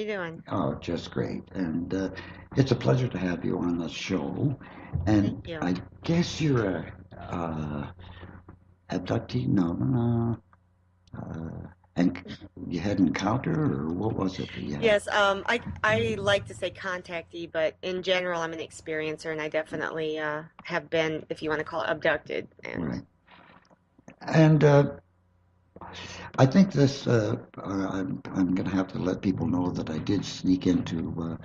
doing? Oh, just great. And it's a pleasure to have you on the show. Thank And you. I guess you're a abductee? No, no. And you had an encounter, or what was it that you had? Yes, I like to say contactee, but in general, I'm an experiencer, and I definitely have been, if you want to call it, abducted. And Right. And I think this, I'm going to have to let people know that I did sneak into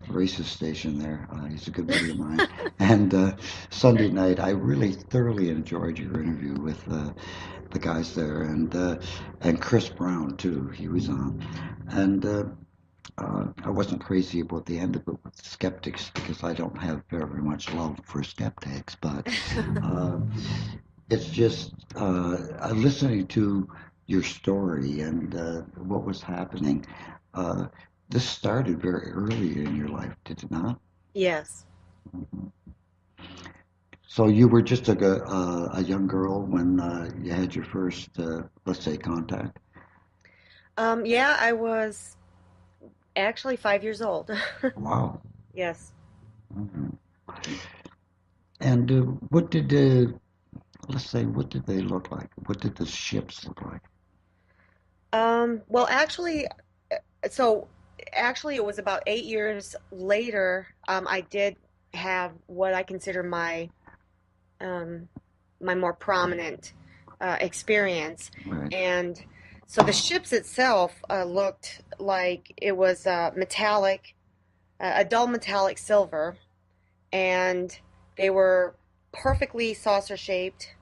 racist station there. He's a good buddy of mine. And Sunday night, I really thoroughly enjoyed your interview with the guys there, and Chris Brown too. He was on, and I wasn't crazy about the end of it with skeptics because I don't have very much love for skeptics, but uh, it's just listening to your story and what was happening. Uh, this started very early in your life, did it not? yes. Mhm. So you were just a young girl when you had your first, let's say, contact. Yeah, I was actually 5 years old. Wow. Yes. Mhm. And what did, let's say, what did they look like? What did the ships look like? Well, so actually, it was about 8 years later. I did have what I consider um, my more prominent experience. Right, And so the ships itself looked like it was metallic, a dull metallic silver, and they were perfectly saucer shaped.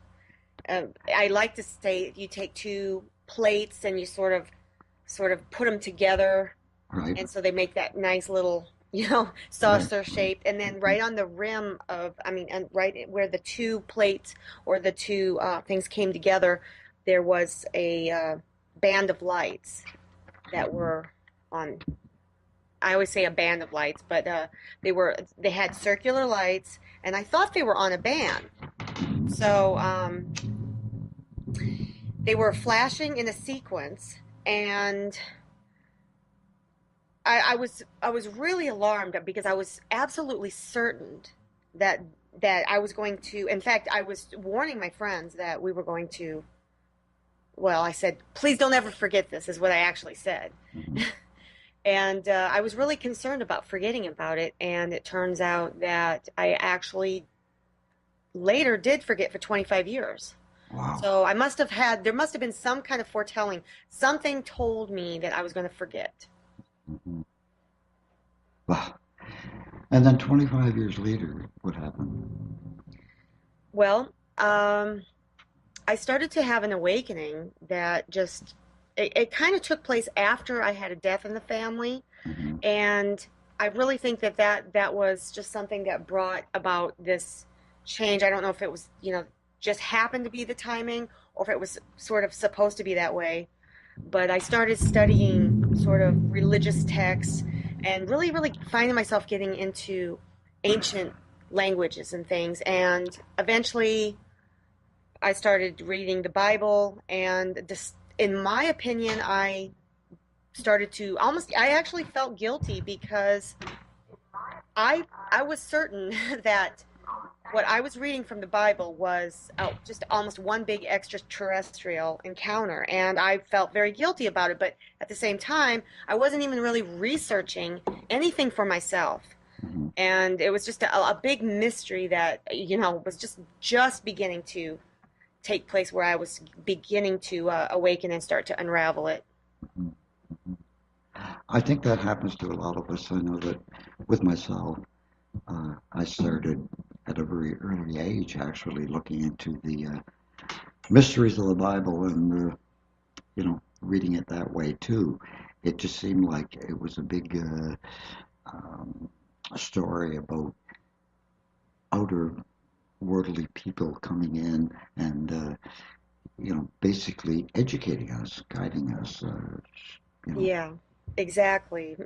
I like to say you take two plates and you sort of put them together, right, and so they make that nice little right, saucer shaped, and then right on the rim of, I mean, and right where the two plates or the two things came together, there was a band of lights that were on. I always say a band of lights, but they had circular lights, and I thought they were on a band. So they were flashing in a sequence, and I was really alarmed because I was absolutely certain that I was going to. In fact, I was warning my friends that we were going to. Well, I said, "Please don't ever forget this," is what I actually said, mhm, and I was really concerned about forgetting about it. And it turns out that I actually later did forget for 25 years. wow. So there must have been some kind of foretelling. Something told me that I was going to forget. Mhm. Wow. And then 25 years later, what happened? Well, I started to have an awakening that just it kind of took place after I had a death in the family, Hmm. and I really think that was just something that brought about this change. I don't know if it was, just happened to be the timing or if it was sort of supposed to be that way, but I started studying sort of religious texts and really, really finding myself getting into ancient languages and things, and eventually I started reading the Bible, and this, in my opinion, I started to almost, I actually felt guilty because I was certain that what I was reading from the Bible was just almost one big extraterrestrial encounter, and I felt very guilty about it. But at the same time, I wasn't even really researching anything for myself, Hmm. and it was just a big mystery that was just beginning to take place, where I was beginning to awaken and start to unravel it. Hmm. I think that happens to a lot of us. I know that with myself, I started at a very early age actually looking into the mysteries of the Bible and, reading it that way too. It just seemed like it was a big um, story about outer worldly people coming in and basically educating us, guiding us. You know. Yeah, exactly.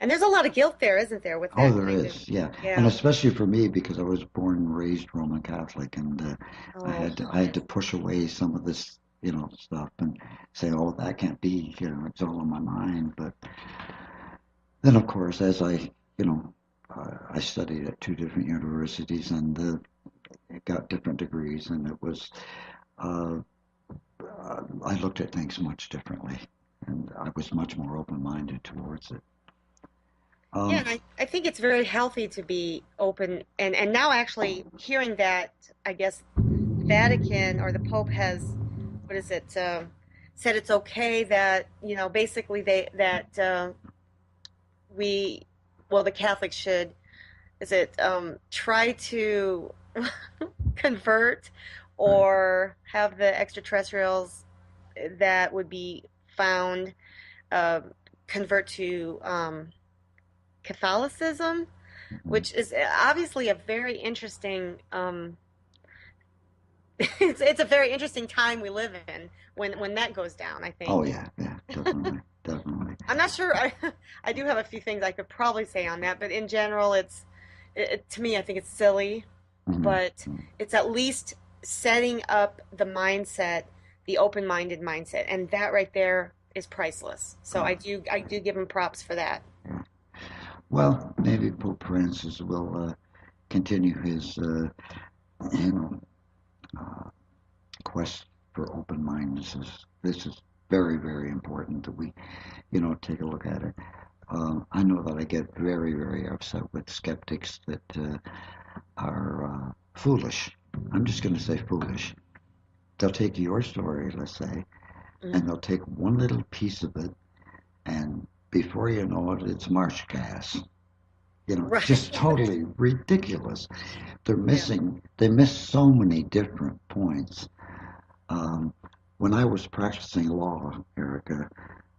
And there's a lot of guilt there, isn't there, with Oh, that there kind of, is, yeah, and yeah. especially for me because I was born and raised Roman Catholic, and Oh, I had to push away some of this, stuff and say, oh, that can't be, it's all in my mind. But then, of course, as I studied at two different universities and got different degrees, and it was, uh, I looked at things much differently, and I was much more open-minded towards it. Yeah, Um, and I think it's very healthy to be open and now actually hearing that I guess the Vatican or the Pope has what is it said it's okay that basically they that we well the Catholics should is it try to convert or have the extraterrestrials that would be found uh, convert to Catholicism, which is obviously a very interesting it's a very interesting time we live in when that goes down, I oh think. yeah, yeah, definitely, definitely. I'm not sure I do have a few things I could probably say on that, but in general to me I think it's silly, Hmm. but it's at least setting up the mindset, the open-minded mindset, and that right there is priceless. So Yeah, I do give him props for that. yeah. Well, maybe Pope Francis will continue his, you know, uh, quest for open-mindedness. This is very, very important that we, take a look at it. I know that I get very, very upset with skeptics that are foolish. I'm just going to say foolish. They'll take your story, let's say, Mhm. and they'll take one little piece of it, and before you know it, it's marsh gas. Just Right. totally ridiculous. Yeah. They miss so many different points. Um, when I was practicing law, Erica,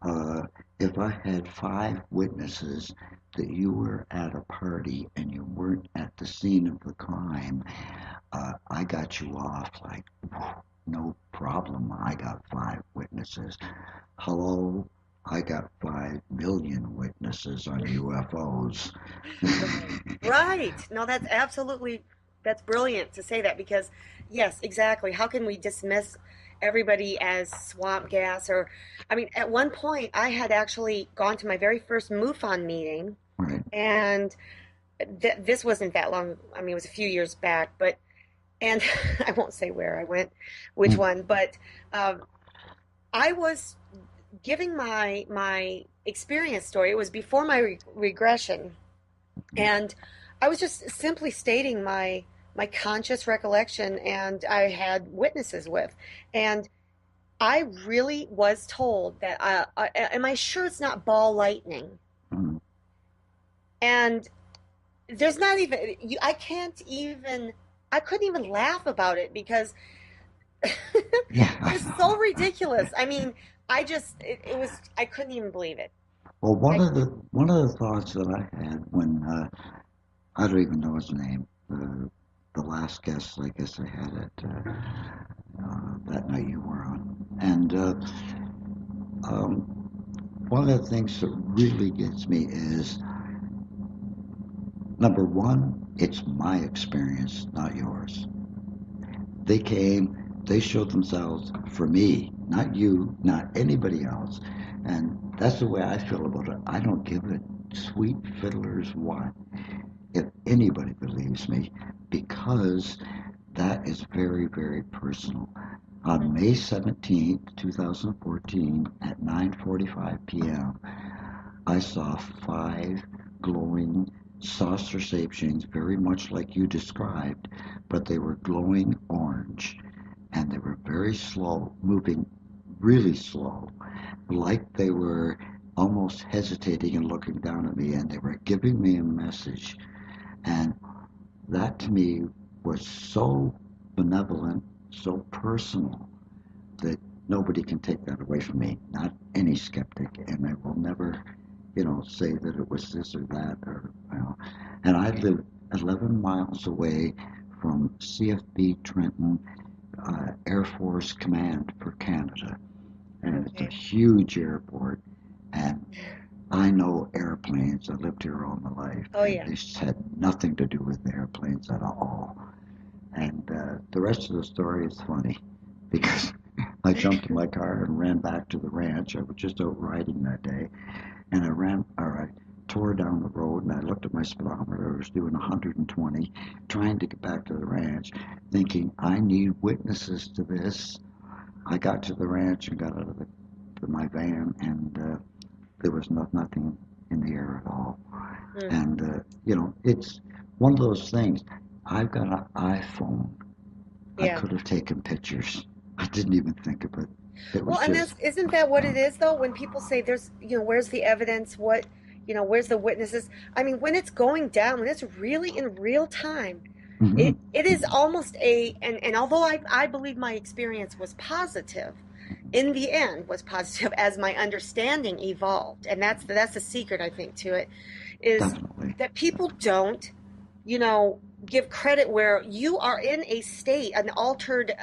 uh, if I had five witnesses that you were at a party and you weren't at the scene of the crime, I got you off like, no problem. I got five witnesses. Hello, I got 5 million witnesses on UFOs. Right. Right. No, that's brilliant to say that because yes, exactly. How can we dismiss everybody as swamp gas or I mean, at one point I had actually gone to my very first MUFON meeting Right. and this wasn't that long. I mean, it was a few years back, but and I won't say where I went, which Mm, one, but um, I was giving my experience story. It was before my regression, and I was just simply stating my conscious recollection, and I had witnesses with, and I really was told that am I sure it's not ball lightning? mm. And there's not even I can't even I couldn't even laugh about it because Yeah, it was so ridiculous. I mean, it was I couldn't even believe it. well, I one of the thoughts that I had when I don't even know his name, the last guest I guess I had at that night you were on, and um, one of the things that really gets me is number one, it's my experience, not yours. They came, they showed themselves for me, not you, not anybody else. And that's the way I feel about it. I don't give a sweet fiddler's what if anybody believes me because that is very, very personal. On Mhm. May 17th, 2014, at 9:45 p.m., I saw five glowing saucer shaped things, very much like you described, but they were glowing orange and they were very slow, moving really slow, like they were almost hesitating and looking down at me, and they were giving me a message. And that to me was so benevolent, so personal, that nobody can take that away from me, not any skeptic, and I will never, say that it was this or that, and I live 11 miles away from CFB Trenton Air Force Command for Canada, and it's a Okay. huge airport, and I know airplanes. I lived here all my life, Oh and yeah. this had nothing to do with airplanes at all. And the rest of the story is funny because I jumped in my car and ran back to the ranch. I was just out riding that day, and I ran. All right. tore down the road, and I looked at my speedometer. I was doing 120, trying to get back to the ranch, thinking I need witnesses to this. I got to the ranch and got out of my van, and there was nothing in the air at all. And it's one of those things. I've got an iPhone. I could have taken pictures. I didn't even think of it. Well, and isn't that what it is though? When people say there's, where's the evidence? Where's the witnesses? I mean, when it's going down, when it's really in real time, it is almost and although I believe my experience was positive, in the end was positive as my understanding evolved. And that's the secret, I think, to it, is Definitely. that people don't, give credit where you are in a state, an altered,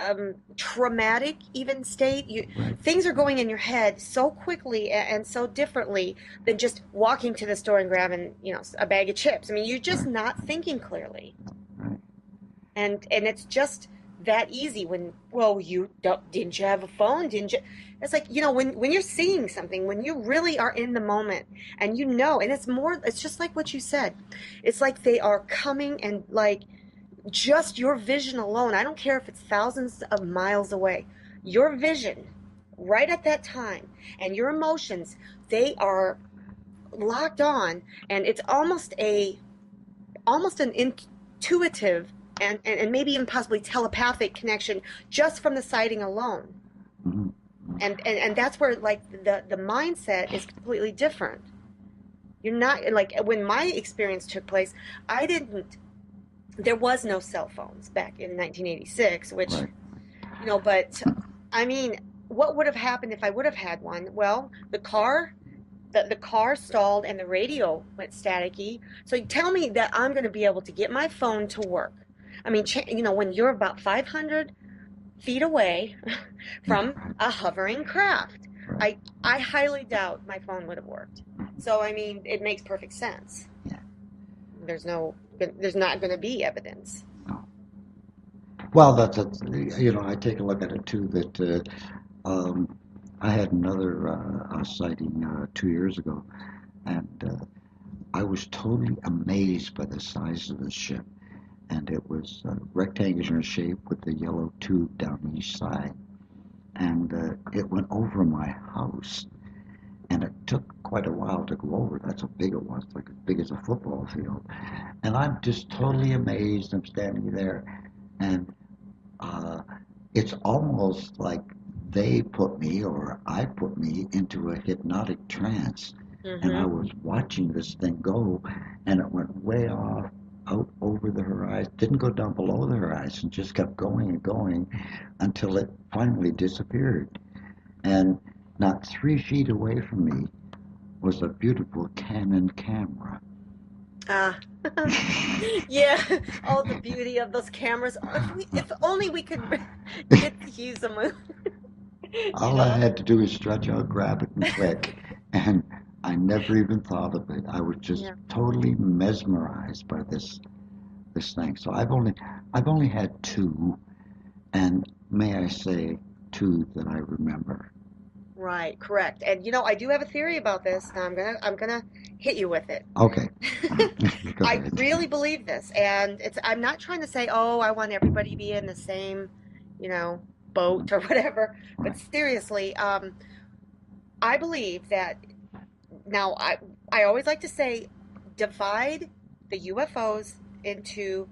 traumatic even state. Things are going in your head so quickly and so differently than just walking to the store and grabbing, a bag of chips. I mean, you're just not thinking clearly. Right. And it's just that easy when, didn't you have a phone? Didn't you? It's like, when you're seeing something, when you really are in the moment and and it's just like what you said. It's like they are coming and like just your vision alone. I don't care if it's thousands of miles away. Your vision right at that time and your emotions, they are locked on, and it's almost an intuitive and maybe even possibly telepathic connection just from the sighting alone. Mm-hmm. And that's where like the mindset is completely different. You're not like when my experience took place, there was no cell phones back in 1986, which, but I mean, what would have happened if I would have had one? Well, the car stalled and the radio went staticky. So you tell me that I'm going to be able to get my phone to work. I mean, when you're about 500 feet away from a hovering craft, I highly doubt my phone would have worked. So, I mean, it makes perfect sense. Yeah. There's not going to be evidence. No. Well, I take a look at it too, that I had another sighting 2 years ago, and I was totally amazed by the size of the ship. And it was rectangular in shape with the yellow tube down each side. And it went over my house. And it took quite a while to go over. That's how big it was, like as big as a football field. And I'm just totally amazed. I'm standing there. And it's almost like they put me, or I put me, into a hypnotic trance. Mm-hmm. And I was watching this thing go, and it went way off, out over the horizon, didn't go down below the horizon, just kept going and going until it finally disappeared. And not 3 feet away from me was a beautiful Canon camera. Yeah. Oh, the beauty of those cameras. If only we could get to use them. All I had to do is stretch out, grab it, and click. And I never even thought of it. I was just totally mesmerized by this thing. So I've only had 2, and may I say 2 that I remember. Right, correct. And I do have a theory about this. And I'm gonna hit you with it. Okay. I really believe this, and I'm not trying to say, oh, I want everybody to be in the same, boat or whatever. But seriously, I believe that. Now, I always like to say, divide the UFOs into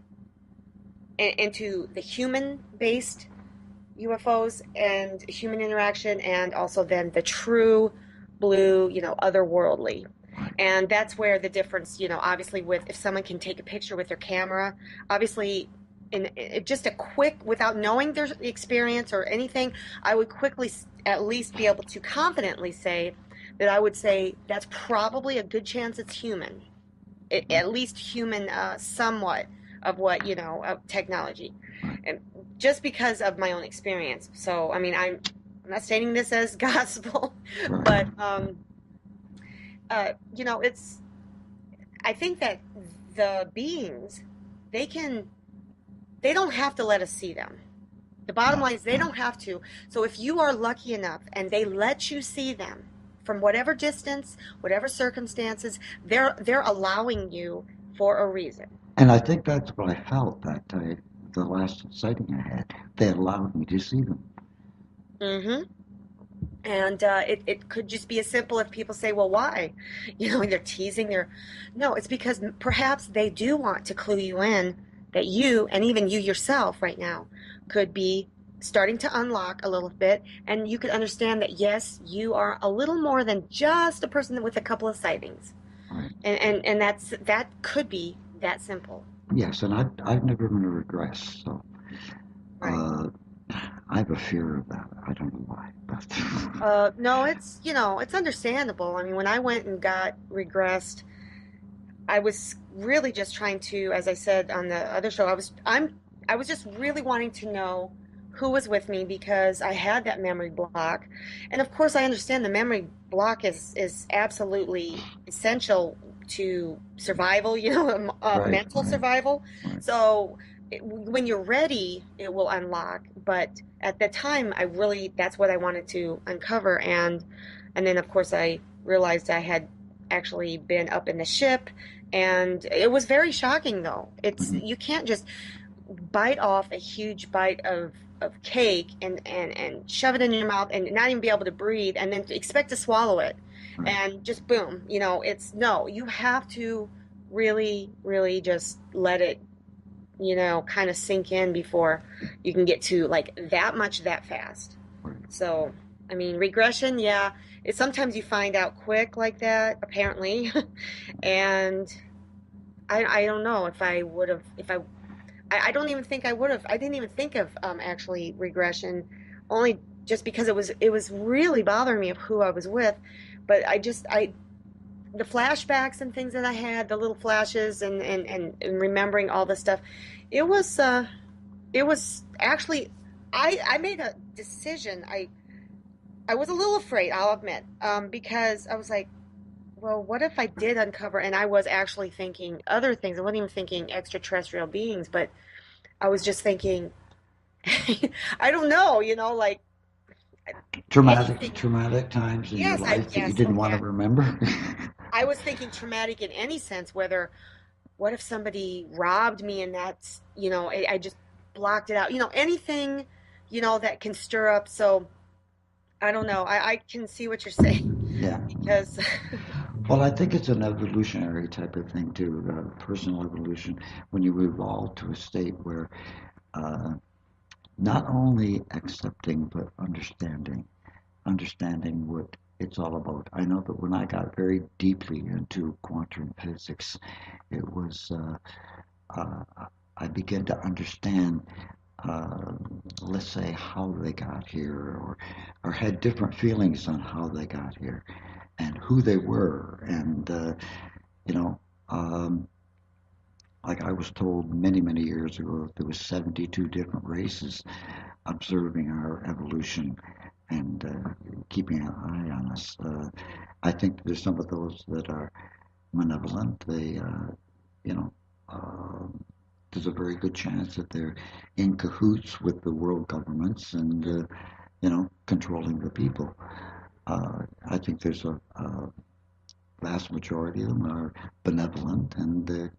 the human-based UFOs and human interaction, and also then the true blue, otherworldly. And that's where the difference, obviously, with if someone can take a picture with their camera, obviously, in just a quick, without knowing their experience or anything, I would quickly at least be able to confidently say that I would say that's probably a good chance it's human, at least human, somewhat of what, of technology, and just because of my own experience. So, I mean, I'm not stating this as gospel, but, I think that the beings, they don't have to let us see them. The bottom line is they don't have to. So if you are lucky enough and they let you see them, from whatever distance, whatever circumstances, they're allowing you for a reason. And I think that's what I felt the last sighting I had. They allowed me to see them. Mm-hmm. And it could just be as simple if people say, well, why? They're teasing. No, it's because perhaps they do want to clue you in that you, and even you yourself right now, could be starting to unlock a little bit. And you could understand that, yes, you are a little more than just a person with a couple of sightings. Right. And that could be that simple. Yes, and I've never been to regress, so Right. I have a fear of that. I don't know why, but No, it's understandable. I mean, when I went and got regressed, I was really just trying to, as I said on the other show, I was just really wanting to know who was with me because I had that memory block. And of course, I understand the memory block is absolutely essential to survival, right, mental right, survival. right. So when you're ready, it will unlock. But at the time, that's what I wanted to uncover. And then, of course, I realized I had actually been up in the ship. And it was very shocking, though. Mhm. You can't just bite off a huge bite of cake and shove it in your mouth and not even be able to breathe and then expect to swallow it Right. and just boom, it's no, you have to really, really just let it, kind of sink in before you can get to like that much that fast. Right. So, I mean, regression, yeah, it's sometimes you find out quick like that, apparently. And I don't know if I would have, if I don't even think I would have. I didn't even think of actually regression, only just because it was really bothering me of who I was with. But the flashbacks and things that I had, the little flashes and remembering all this stuff, it was actually I made a decision. I was a little afraid, I'll admit, because I was like, well, what if I did uncover and I was actually thinking other things? I wasn't even thinking extraterrestrial beings, but I was just thinking, I don't know, like anything. Traumatic times in your Yes, I life that you yes, didn't want okay. to remember. I was thinking traumatic in any sense, whether what if somebody robbed me and I just blocked it out, anything, that can stir up. So I don't know. I can see what you're saying Yeah. because Well, I think it's an evolutionary type of thing too, personal evolution, when you evolve to a state where uh, not only accepting but understanding what it's all about. I know that when I got very deeply into quantum physics, it was uh, I began to understand, uh, let's say, how they got here, or had different feelings on how they got here, and who they were, and you know. Um, like I was told many, many years ago, there was 72 different races observing our evolution and keeping an eye on us. I think there's some of those that are malevolent. You know, uh, there's a very good chance that they're in cahoots with the world governments and, controlling the people. I think there's a vast majority of them are benevolent and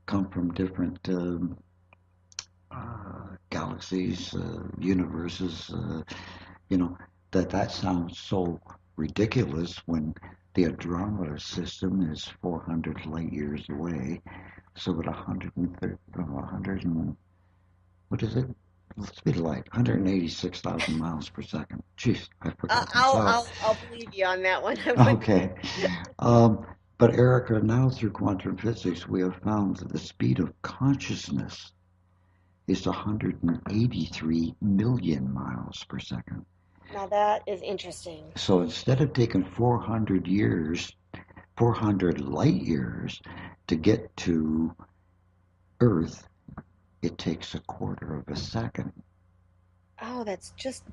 come from different galaxies, universes, you know, that sounds so ridiculous when the Andromeda system is 400 light years away. So at 130, 100 and, what is it? The speed of light, 186,000 miles per second. Jeez, I forgot that. I'll believe you on that one. I would. Okay. Um, but Erica, now through quantum physics, we have found that the speed of consciousness is 183 million miles per second. Now that is interesting. So instead of taking 400 years, 400 light years to get to Earth, it takes a quarter of a second. Oh, that's just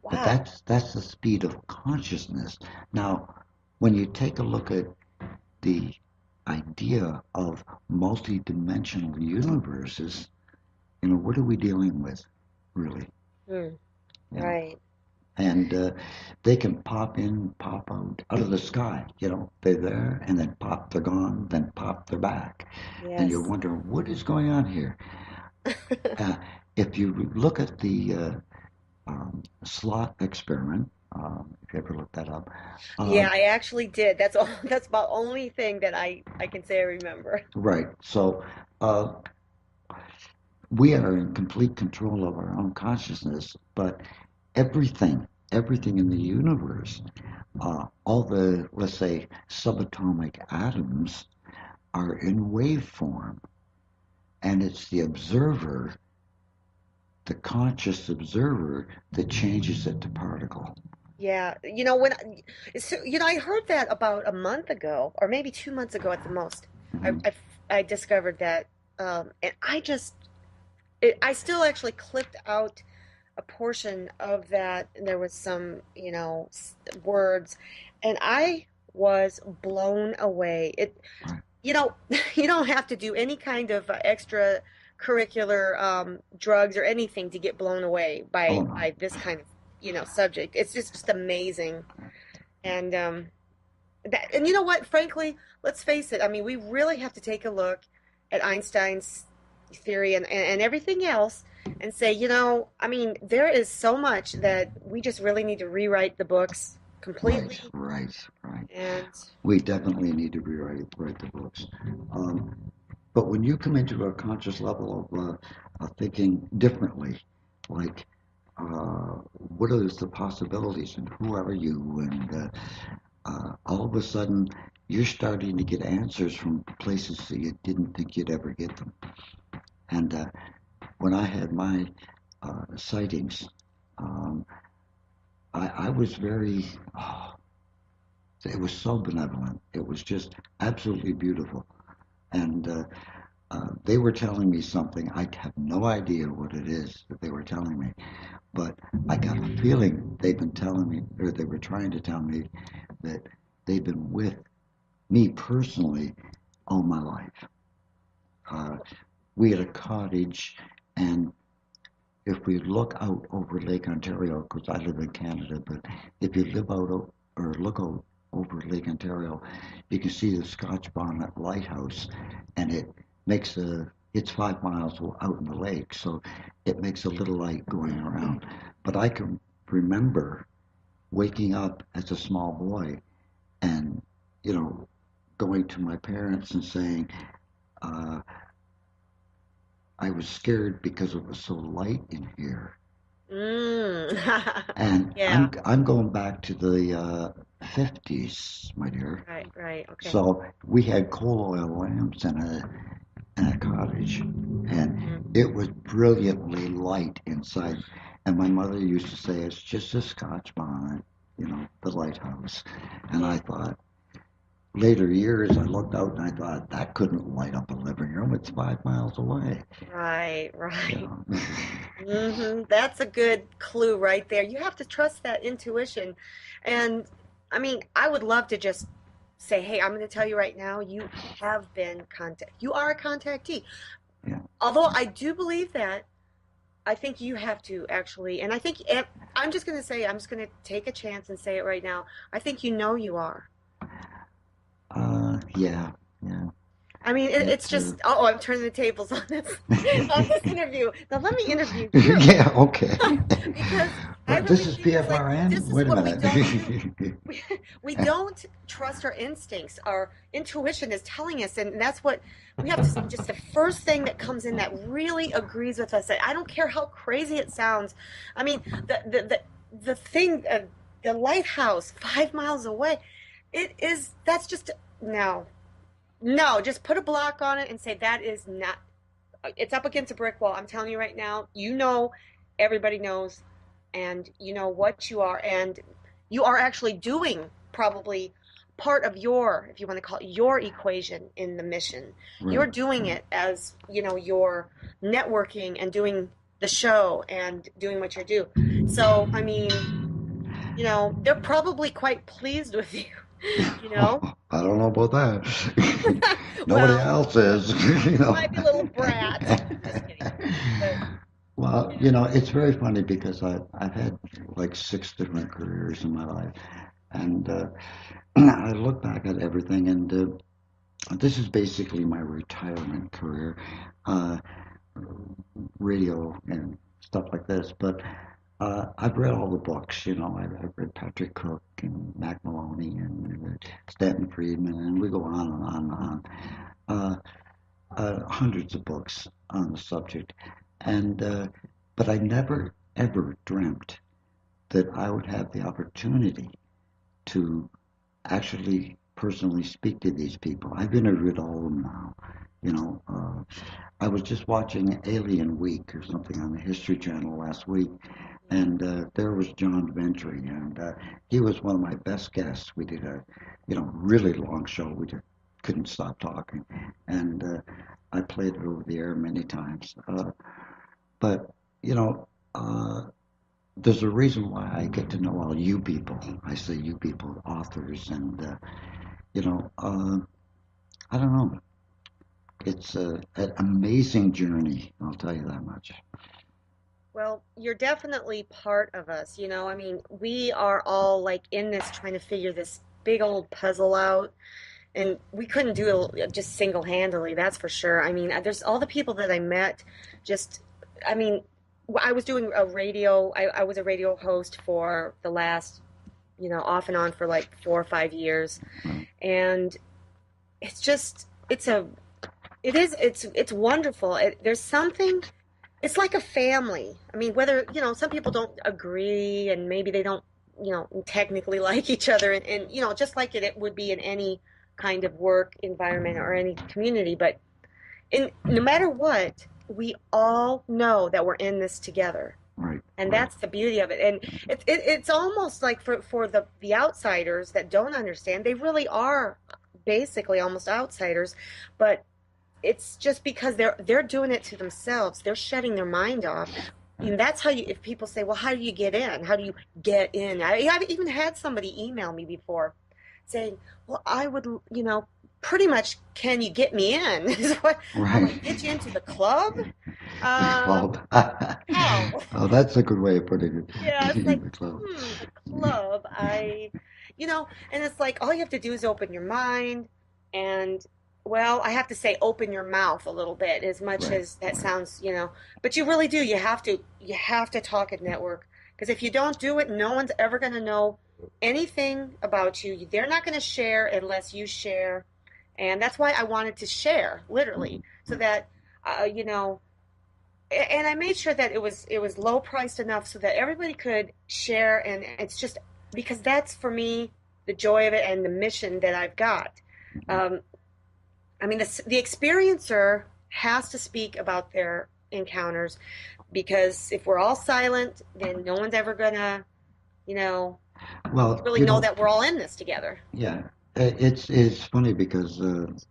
But wow. that's the speed of consciousness. Now, when you take a look at the idea of multidimensional universes, what are we dealing with, really? Hmm, You know, right. And they can pop in, pop out of the sky. They're there, and then pop, they're gone, then pop, they're back. And you're Yes. wondering, what is going on here? Uh, if you look at the slot experiment, if you ever look that up, uh, Yeah, I actually did. That's all. That's about only thing that I can say I remember. right. So uh, we are in complete control of our own consciousness, but everything in the universe, all the, let's say, subatomic atoms are in waveform, and it's the observer, the conscious observer, that changes it to particle. Yeah, I heard that about a month ago, or maybe 2 months ago at the most. I Mhm. I, I discovered that, and I still actually clipped out a portion of that, and there was some, words, and I was blown away. Right. You know, you don't have to do any kind of extra curricular drugs or anything to get blown away Oh by no. by this kind of, subject. It's just amazing. And and you know what? Frankly, let's face it. I mean, we really have to take a look at Einstein's theory and everything else and say, I mean, there is so much that we just really need to rewrite the books Right, completely. right, right. And We definitely need to rewrite the books. Um, but when you come into a conscious level of thinking differently, like what is the possibilities and who are you, and all of a sudden you're starting to get answers from places that you didn't think you'd ever get them. And when I had my sightings, um, I was very, oh, it was so benevolent. It was just absolutely beautiful. And they were telling me something. I have no idea what it is that they were telling me, but I got a feeling they've been telling me, or they were trying to tell me, that they've been with me personally all my life. Uh, we had a cottage, and if we look out over Lake Ontario, because I live in Canada, but if you live or look out over Lake Ontario, you can see the Scotch Bonnet Lighthouse, and it's 5 miles out in the lake, so it makes a little light going around. But I can remember waking up as a small boy and, you know, going to my parents and saying, uh, I was scared because it was so light in here. mm, And yeah, I'm going back to the 50s, my dear. right, right, okay. So we had coal oil lamps in a cottage, and Mm. it was brilliantly light inside. And my mother used to say, it's just a Scotch bonnet, the lighthouse. And Yeah, I thought, later years, I looked out and I thought, that couldn't light up a living room. It's 5 miles away. right, right. So, That's a good clue right there. You have to trust that intuition. And I mean, I would love to just say, hey, I'm going to tell you right now, you are a contactee. yeah. Although I do believe that, I think you have to actually, and I'm just going to take a chance and say it right now. I think you are. Yeah, yeah. I mean, it's It's just, I'm turning the tables on this on this interview. Now let me interview you. yeah, okay. Because I But this really is think it's like PFRN? this is Wait a what we minute. don't do. We, we don't trust our instincts. Our intuition is telling us, and that's what we have to just the first thing that comes in that really agrees with us. I don't care how crazy it sounds. I mean, the thing, the lighthouse 5 miles away, that's just no. No, just put a block on it and say that is not, it's up against a brick wall. I'm telling you right now, everybody knows, and you know what you are, and you are actually doing probably part of if you want to call it your equation in the mission. You're Right, doing right. it as, your networking and doing the show and doing what you do. So, I mean, they're probably quite pleased with you, you know? I don't know about that. Nobody Well, else is, you might be a little brat. Just kidding. But Well, Well, it's very funny because I've had like 6 different careers in my life, and I look back at everything, and this is basically my retirement career, uh, radio and stuff like this. But I've read all the books. I've read Patrick Cook and Mac Maloney and Stanton Friedman, and we go on and on and on. Hundreds of books on the subject, and but I never ever dreamt that I would have the opportunity to actually personally speak to these people. I've interviewed all of them now. I was just watching Alien Week or something on the History Channel last week, and there was John Ventry, and he was one of my best guests. We did a, really long show. We just couldn't stop talking, and I played it over the air many times. But there's a reason why I get to know all you people. I say you people, authors, and I don't know. It's an amazing journey. I'll tell you that much. Well, you're definitely part of us, I mean, we are all like in this trying to figure this big old puzzle out. And we couldn't do it just single-handedly, that's for sure. I mean, there's all the people that I met, just, I mean, I was doing a radio, I was a radio host for the last, off and on for like 4 or 5 years. And it's just, it's wonderful. There's something, it's like a family. I mean, whether, some people don't agree and maybe they don't, technically like each other and just like it would be in any kind of work environment or any community, but no matter what, we all know that we're in this together. Right. And Right. that's the beauty of it. And it's almost like for the outsiders that don't understand, they really are basically almost outsiders, but it's just because they're doing it to themselves. They're shutting their mind off. And that's how if people say, well, how do you get in? How do you get in? I've even had somebody email me before saying, well, I would, pretty much, can you get me in? Is what I'm like, Right. get you into the club? Club. How? Oh, that's a good way of putting it. Yeah, it's like, The club. the club. And it's like all you have to do is open your mind and, well, I have to say open your mouth a little bit, as much Right. as that Right. sounds, but you really do. You have to talk and network because if you don't do it, no one's ever going to know anything about you. They're not going to share unless you share. And that's why I wanted to share, literally, so that, and I made sure that it was low priced enough so that everybody could share. And it's just because that's for me the joy of it and the mission that I've got. Um, I mean, the experiencer has to speak about their encounters because if we're all silent, then no one's ever gonna, you know, Well, really know that we're all in this together. yeah, it's funny because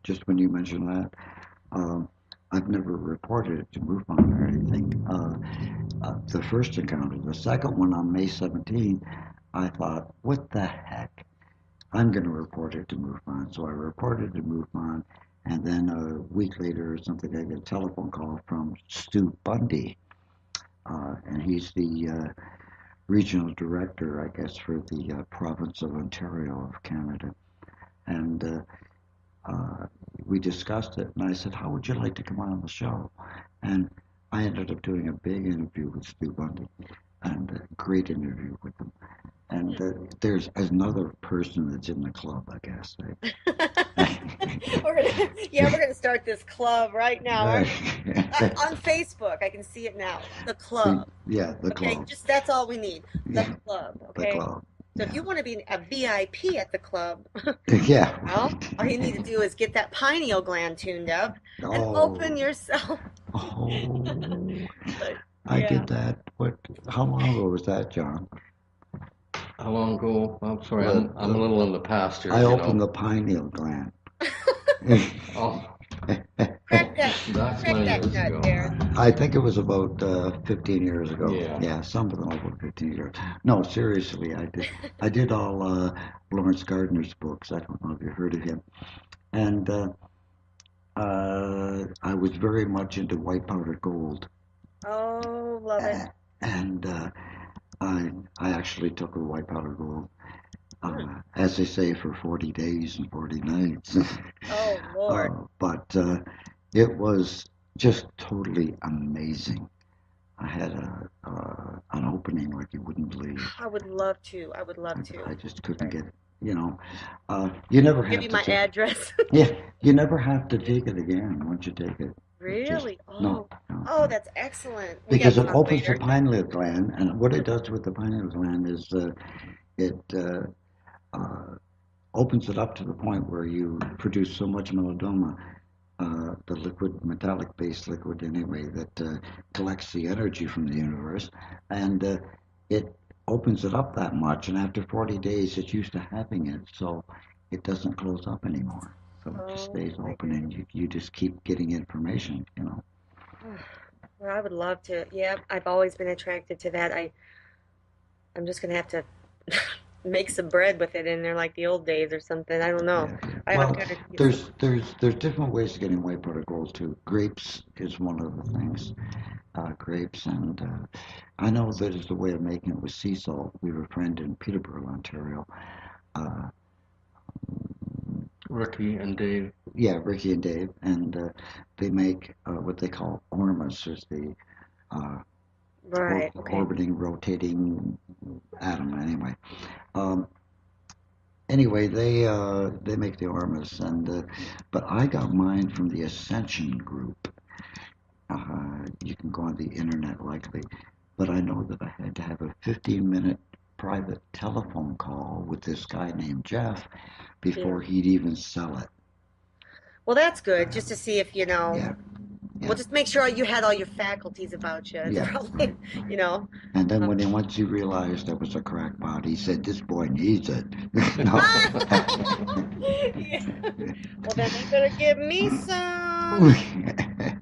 just when you mentioned that, I've never reported it to MUFON or anything. The first encounter, the second one on May 17th, I thought, what the heck? I'm going to report it to MUFON. So I reported to MUFON, and then a week later or something, I get a telephone call from Stu Bundy, and he's the regional director, I guess, for the province of Ontario of Canada. And we discussed it, and I said, how would you like to come on the show? And I ended up doing a big interview with Stu Bundy, and a great interview with him. And there's another person that's in the club, I guess. We're gonna start this club right now. Right. On Facebook, I can see it now. The club. Yeah, the Okay, club. just that's all we need. The Yeah, club. the Okay. club. So if you want to be a VIP at the club, Yeah. well, all you need to do is get that pineal gland tuned up and Oh. open yourself. Oh, But, I yeah. did that. How long ago was that, John? How long ago? I'm sorry, Well, I'm a little in the past here. I you opened know. the pineal gland. Oh, Crack that, that's crack many that years nut ago. there. I think it was about 15 years ago. Yeah. Something over 15 years. No, seriously, I did. I did all Lawrence Gardner's books. I don't know if you heard of him. And I was very much into white powder gold. Oh love it. And I actually took a white powder gold, as they say, for 40 days and 40 nights. Oh, Lord. But it was just totally amazing. I had an opening like you wouldn't believe. I would love to. I would love to. I just couldn't get, you never have Give you to my take, address. yeah, you never have to take it again once you take it. Really? No. Oh, that's excellent. We Because gotta it talk opens later. the pineal gland, and what it does with the pineal gland is it opens it up to the point where you produce so much melanoma, the liquid, metallic-based liquid anyway, that collects the energy from the universe, and it opens it up that much, and after 40 days it's used to having it, so it doesn't close up anymore. So it just stays my open, and you just keep getting information, Well, I would love to. Yeah, I've always been attracted to that. I'm just gonna have to make some bread with it in there like the old days or something. I don't know. Yeah. I've Well, got to get there's different ways of getting white powder gold too. Grapes is one of the things. Grapes, and I know that there's a way of making it with sea salt. We have a friend in Peterborough, Ontario. Ricky and Dave. Yeah, Ricky and Dave, and they make what they call ormus, is the right. Okay. orbiting, rotating atom. Anyway, they make the ormus, and but I got mine from the Ascension group. You can go on the internet likely, but I know that I had to have a 15-minute private telephone call with this guy named Jeff before he'd even sell it. Well, that's good, just to see if Yeah. Well, just make sure you had all your faculties about you. It's Yeah. probably, And then once he realized I was a crackpot, he said, "This boy needs it." No. Yeah. Well, then they better give me some.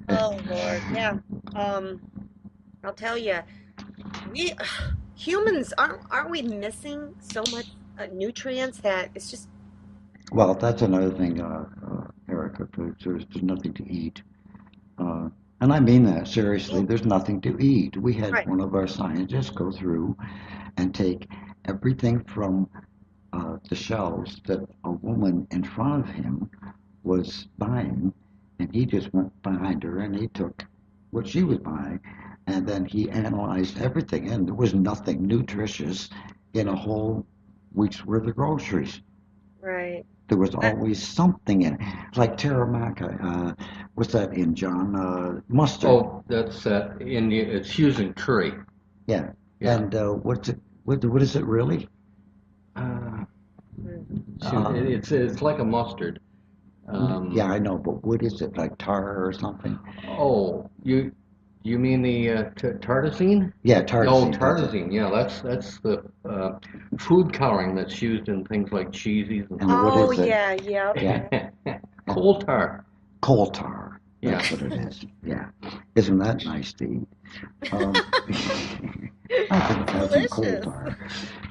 Oh, Lord. Yeah. I'll tell you, we humans aren't we missing so much nutrients that it's just Well, that's another thing, Erica. There's nothing to eat. And I mean that seriously. There's nothing to eat. We had right. one of our scientists go through and take everything from the shelves that a woman in front of him was buying, and he just went behind her and he took what she was buying, and then he analyzed everything, and there was nothing nutritious in a whole week's worth of groceries. Right. There was always something in it, like Terramaka. What's that in, John? Mustard. Oh, that's India. It's using curry. Yeah. Yeah. And what's it? What is it really? It's like a mustard. Yeah, I know, but what is it? Like tar or something? Oh, you mean the tartazine? Yeah, tartazine. No, tartazine. Yeah, that's the food coloring that's used in things like cheesies and. And what is it? Yeah. Coal tar. Coal tar. That's Yeah. what it is. Yeah. Isn't that nice to eat? I can have some coal Delicious. tar.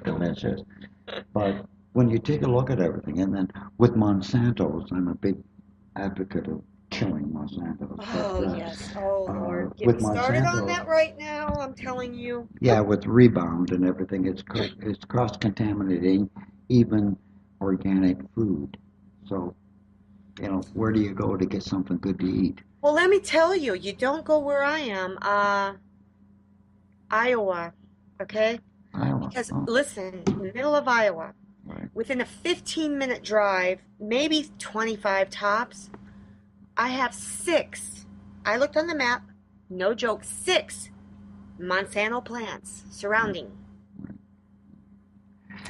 Delicious. But when you take a look at everything, and then with Monsanto's, I'm a big advocate of killing Monsanto's. Oh, but, yes. Oh, Lord. Get with me started on Monsanto- that right now, I'm telling you. Yeah, with rebound and everything, it's cross-contaminating even organic food. So, where do you go to get something good to eat? Well, let me tell you, you don't go where I am. Iowa, okay? Iowa. Because, Oh, listen, in the middle of Iowa, right. within a 15-minute drive, maybe 25 tops, I have 6. I looked on the map, no joke, 6 Monsanto plants surrounding.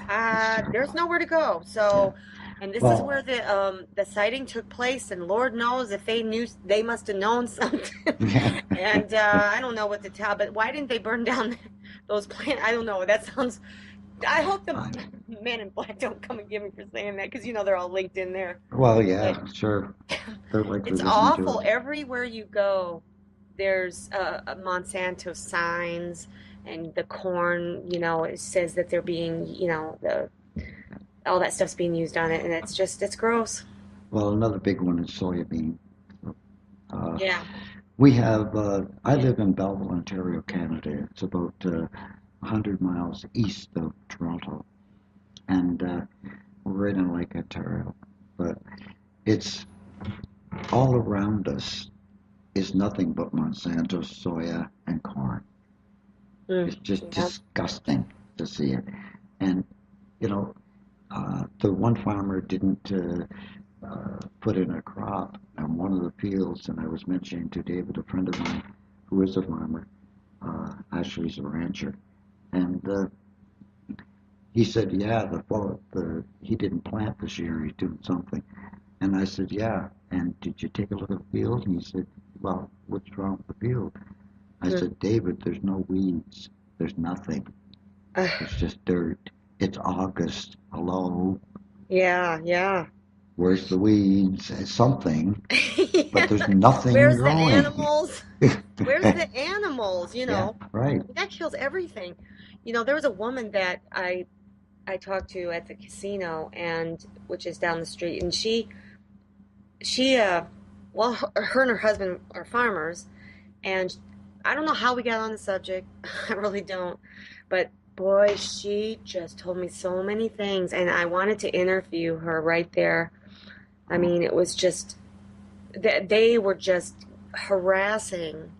There's nowhere to go. So, and this is where the sighting took place, and Lord knows if they knew, they must have known something. Yeah. And I don't know what to tell, but why didn't they burn down those plants? I don't know. That sounds. I hope the men in black don't come and get me for saying that, because they're all linked in there. Well, yeah, sure. They're likely It's listening to awful. it. Everywhere you go, there's Monsanto signs, and the corn, it says that they're being, all that stuff's being used on it, and it's gross. Well, another big one is soybean. Yeah. We have, I live in Belleville, Ontario, Canada. It's about 100 miles east of Toronto. And we're right in Lake Ontario. But it's all around us is nothing but Monsanto, soya, and corn. It's just disgusting to see it. And, you know, the one farmer didn't put in a crop on one of the fields, and I was mentioning to David, a friend of mine, who is a farmer, actually he's a rancher, and he said, yeah, he didn't plant this year, he's doing something. And I said, yeah, and did you take a look at the field? And he said, well, what's wrong with the field? I said, David, there's no weeds, there's nothing, it's just dirt. It's August, hello? Yeah. Where's the weeds? Something, Yeah. but there's nothing Where's growing. the animals? Where's the animals, you know? Yeah, right. That kills everything. You know, there was a woman that I talked to at the casino, and which is down the street, and she well, her and her husband are farmers, and I don't know how we got on the subject. I really don't. But boy, she just told me so many things, and I wanted to interview her right there. I mean, it was just they were just harassing.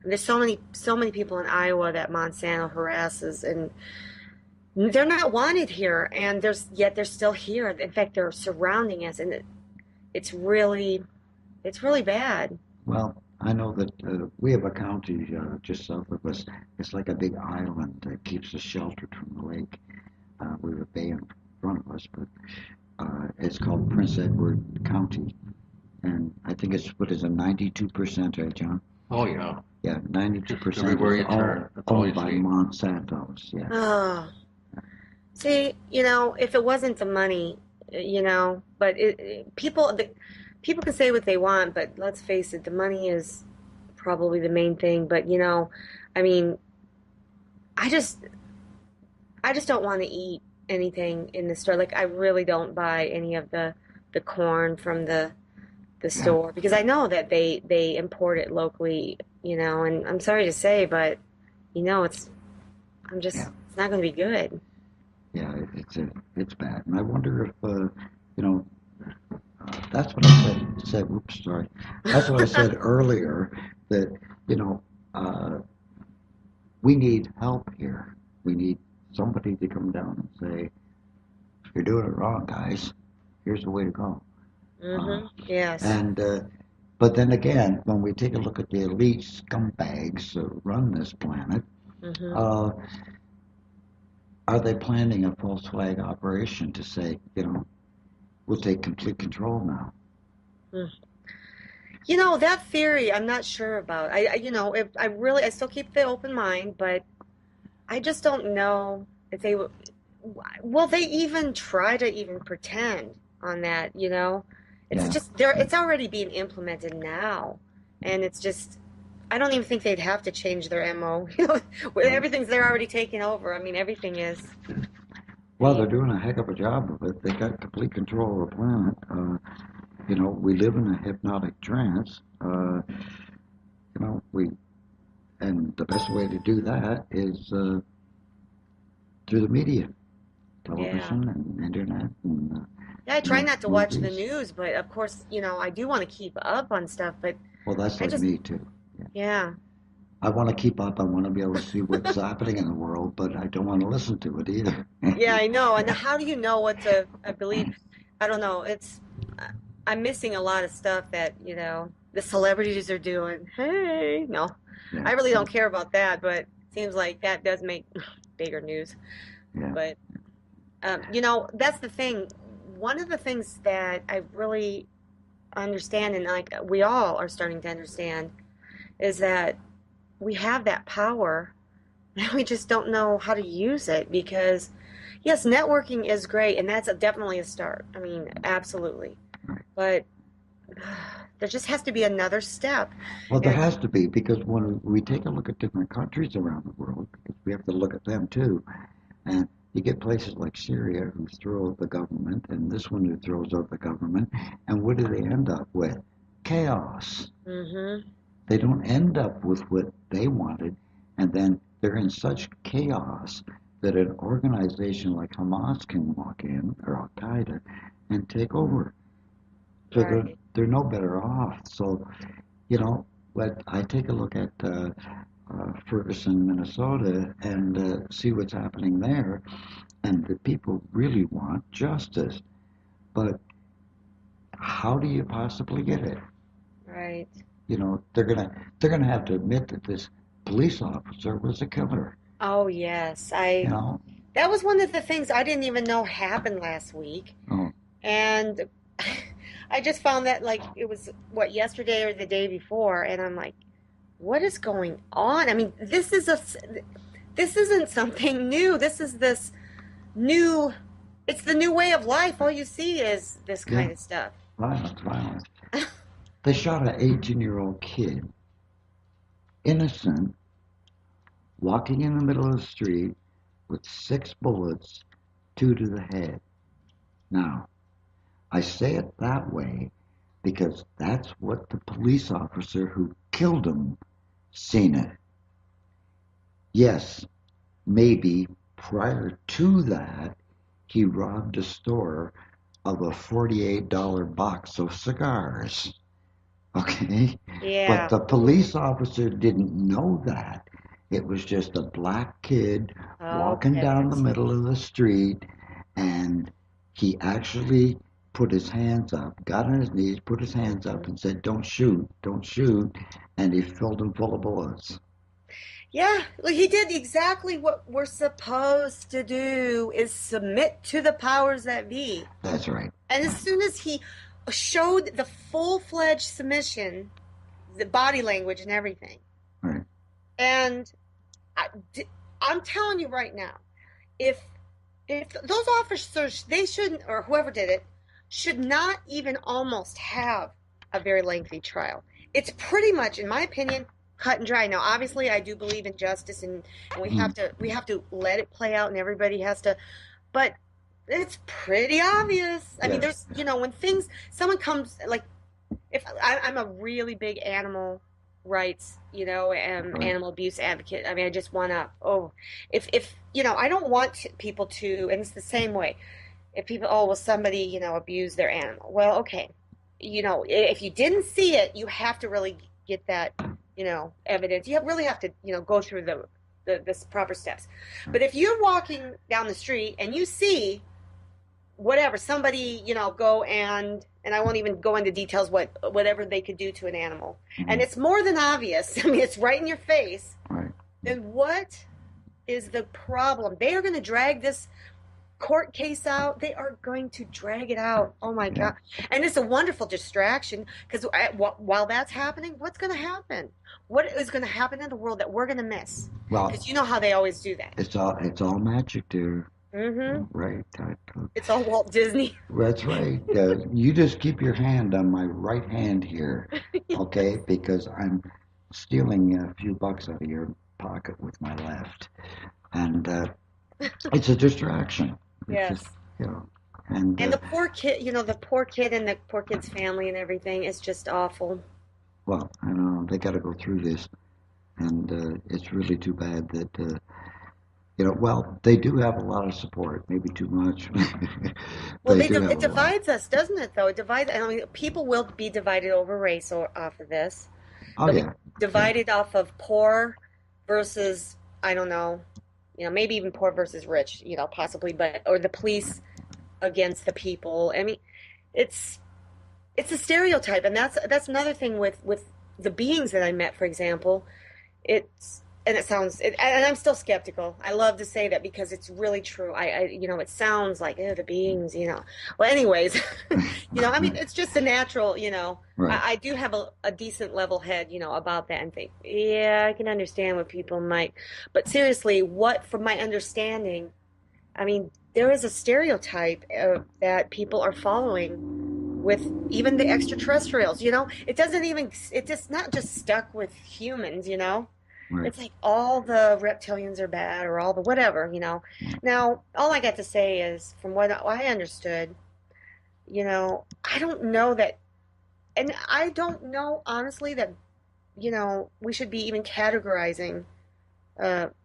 There's so many people in Iowa that Monsanto harasses, and they're not wanted here, and yet they're still here. In fact, they're surrounding us, and it's really bad. Well, I know that we have a county just south of us. It's like a big island that keeps us sheltered from the lake. We have a bay in front of us, but it's called Prince Edward County. And I think it's, what is it, 92%, right, John? Oh, yeah. Yeah, 92% Everywhere you is turn, that's all you owned by see. Monsanto's, yeah. Oh, see, you know, if it wasn't the money, you know, but people can say what they want, but let's face it, the money is probably the main thing. But you know, I mean, I just don't want to eat anything in the store. Like I really don't buy any of the corn from the store because I know that they import it locally, you know, and I'm sorry to say, but you know, it's not going to be good. Yeah, it's bad. And I wonder if, you know, that's what I said, oops, sorry. That's what I said earlier, that, you know, we need help here. We need somebody to come down and say, you're doing it wrong, guys. Here's the way to go. Yes. And but then again, when we take a look at the elite scumbags that run this planet, are they planning a false flag operation to say, you know, we'll take complete control now? You know, that theory, I'm not sure about. You know, if I still keep the open mind, but I just don't know if will they even try to even pretend on that, you know? It's just it's already being implemented now. And it's just, I don't even think they'd have to change their MO. You know, everything's they're already taking over. I mean, everything is. Well, they're doing a heck of a job of it. They got complete control of the planet. You know, we live in a hypnotic trance. You know, and the best way to do that is through the media, television and internet. And, yeah, I try not to watch the movies. news, but of course, you know, I do want to keep up on stuff, but Well, that's like me too. Yeah. I want to keep up. I want to be able to see what's happening in the world, but I don't want to listen to it either. Yeah, I know. And how do you know what to believe? I don't know. I'm missing a lot of stuff that, you know, the celebrities are doing. Hey, no, I really don't care about that, but it seems like that does make bigger news. Yeah. But, you know, that's the thing. One of the things that I really understand, and like we all are starting to understand, is that we have that power and we just don't know how to use it because, yes, networking is great, and that's definitely a start. I mean, absolutely. But there just has to be another step. Well, there has to be, because when we take a look at different countries around the world, because we have to look at them too, and you get places like Syria who throw out the government, and this one who throws out the government, and what do they end up with? Chaos. they don't end up with what they wanted, and then they're in such chaos that an organization like Hamas can walk in, or Al Qaeda, and take over. So Right. they're no better off. So, but I take a look at Ferguson, Minnesota, and see what's happening there, and the people really want justice. But how do you possibly get it? Right. They're gonna have to admit that this police officer was a killer. Oh, yes. You know? That was one of the things I didn't even know happened last week. Oh, And I just found that like it was what yesterday or the day before, and I'm like, what is going on? I mean, this isn't something new. This new it's the new way of life. All you see is this kind yeah, of stuff. violence. They shot an 18-year-old kid, innocent, walking in the middle of the street with 6 bullets, 2 to the head. Now, I say it that way because that's what the police officer who killed him seen it. Yes, maybe prior to that, he robbed a store of a $48 box of cigars. Okay? But Yeah. the police officer didn't know that. It was just a black kid walking Okay. down the middle of the street, and he actually put his hands up, got on his knees, put his hands up, and said, "Don't shoot, don't shoot," and he filled him full of bullets. Yeah, well, he did exactly what we're supposed to do is submit to the powers that be. That's right. And as soon as he showed the full-fledged submission, the body language and everything, Right. and I, I'm telling you right now, if those officers, they shouldn't, or whoever did it, should not even almost have a very lengthy trial. It's pretty much, in my opinion, cut and dry. Now, obviously, I do believe in justice, and Mm. we have to let it play out, and everybody has to. But it's pretty obvious. I mean, Yes. there's when things someone comes like if I'm a really big animal rights, and Right. animal abuse advocate. I mean, I just want to. Oh, if I don't want people to, and it's the same way. If people, oh, well, somebody, abused their animal. Well, okay, if you didn't see it, you have to really get that, evidence. You really have to, go through the proper steps. But if you're walking down the street and you see whatever somebody, go and I won't even go into details whatever they could do to an animal, and Mhm. it's more than obvious. I mean, it's right in your face. Right. Then what is the problem? They are going to drag this court case out. They are going to drag it out. Oh my Yeah. God. And it's a wonderful distraction because while that's happening, what's going to happen? What is going to happen in the world that we're going to miss? Well, Because you know how they always do that. it's all magic, dear. Mm-hmm. Right. It's all Walt Disney. That's right. You just keep your hand on my right hand here, okay? Because I'm stealing a few bucks out of your pocket with my left, and it's a distraction. It's Yes. just, and And the poor kid, the poor kid and the poor kid's family and everything is just awful. well, I know they got to go through this, and it's really too bad that. Well, they do have a lot of support, maybe too much. Well, They do have it a lot. divides us, doesn't it, though? It divides, I mean, people will be divided over race or off of this. Oh, They'll be yeah. divided off of poor versus, I don't know, maybe even poor versus rich, possibly, or the police against the people. I mean, it's a stereotype, and that's another thing with the beings that I met, for example. It's and it sounds and I'm still skeptical. I love to say that because it's really true. It sounds like the beings, Well, anyways, I mean, it's just a natural, Right. I do have a decent level head, about that and think, yeah, I can understand what people might. But seriously, from my understanding, I mean, there is a stereotype that people are following with even the extraterrestrials, it's just not just stuck with humans, Right. It's like all the reptilians are bad or all the whatever, Now, all I got to say is, from what I understood, I don't know that, and I don't know honestly that we should be even categorizing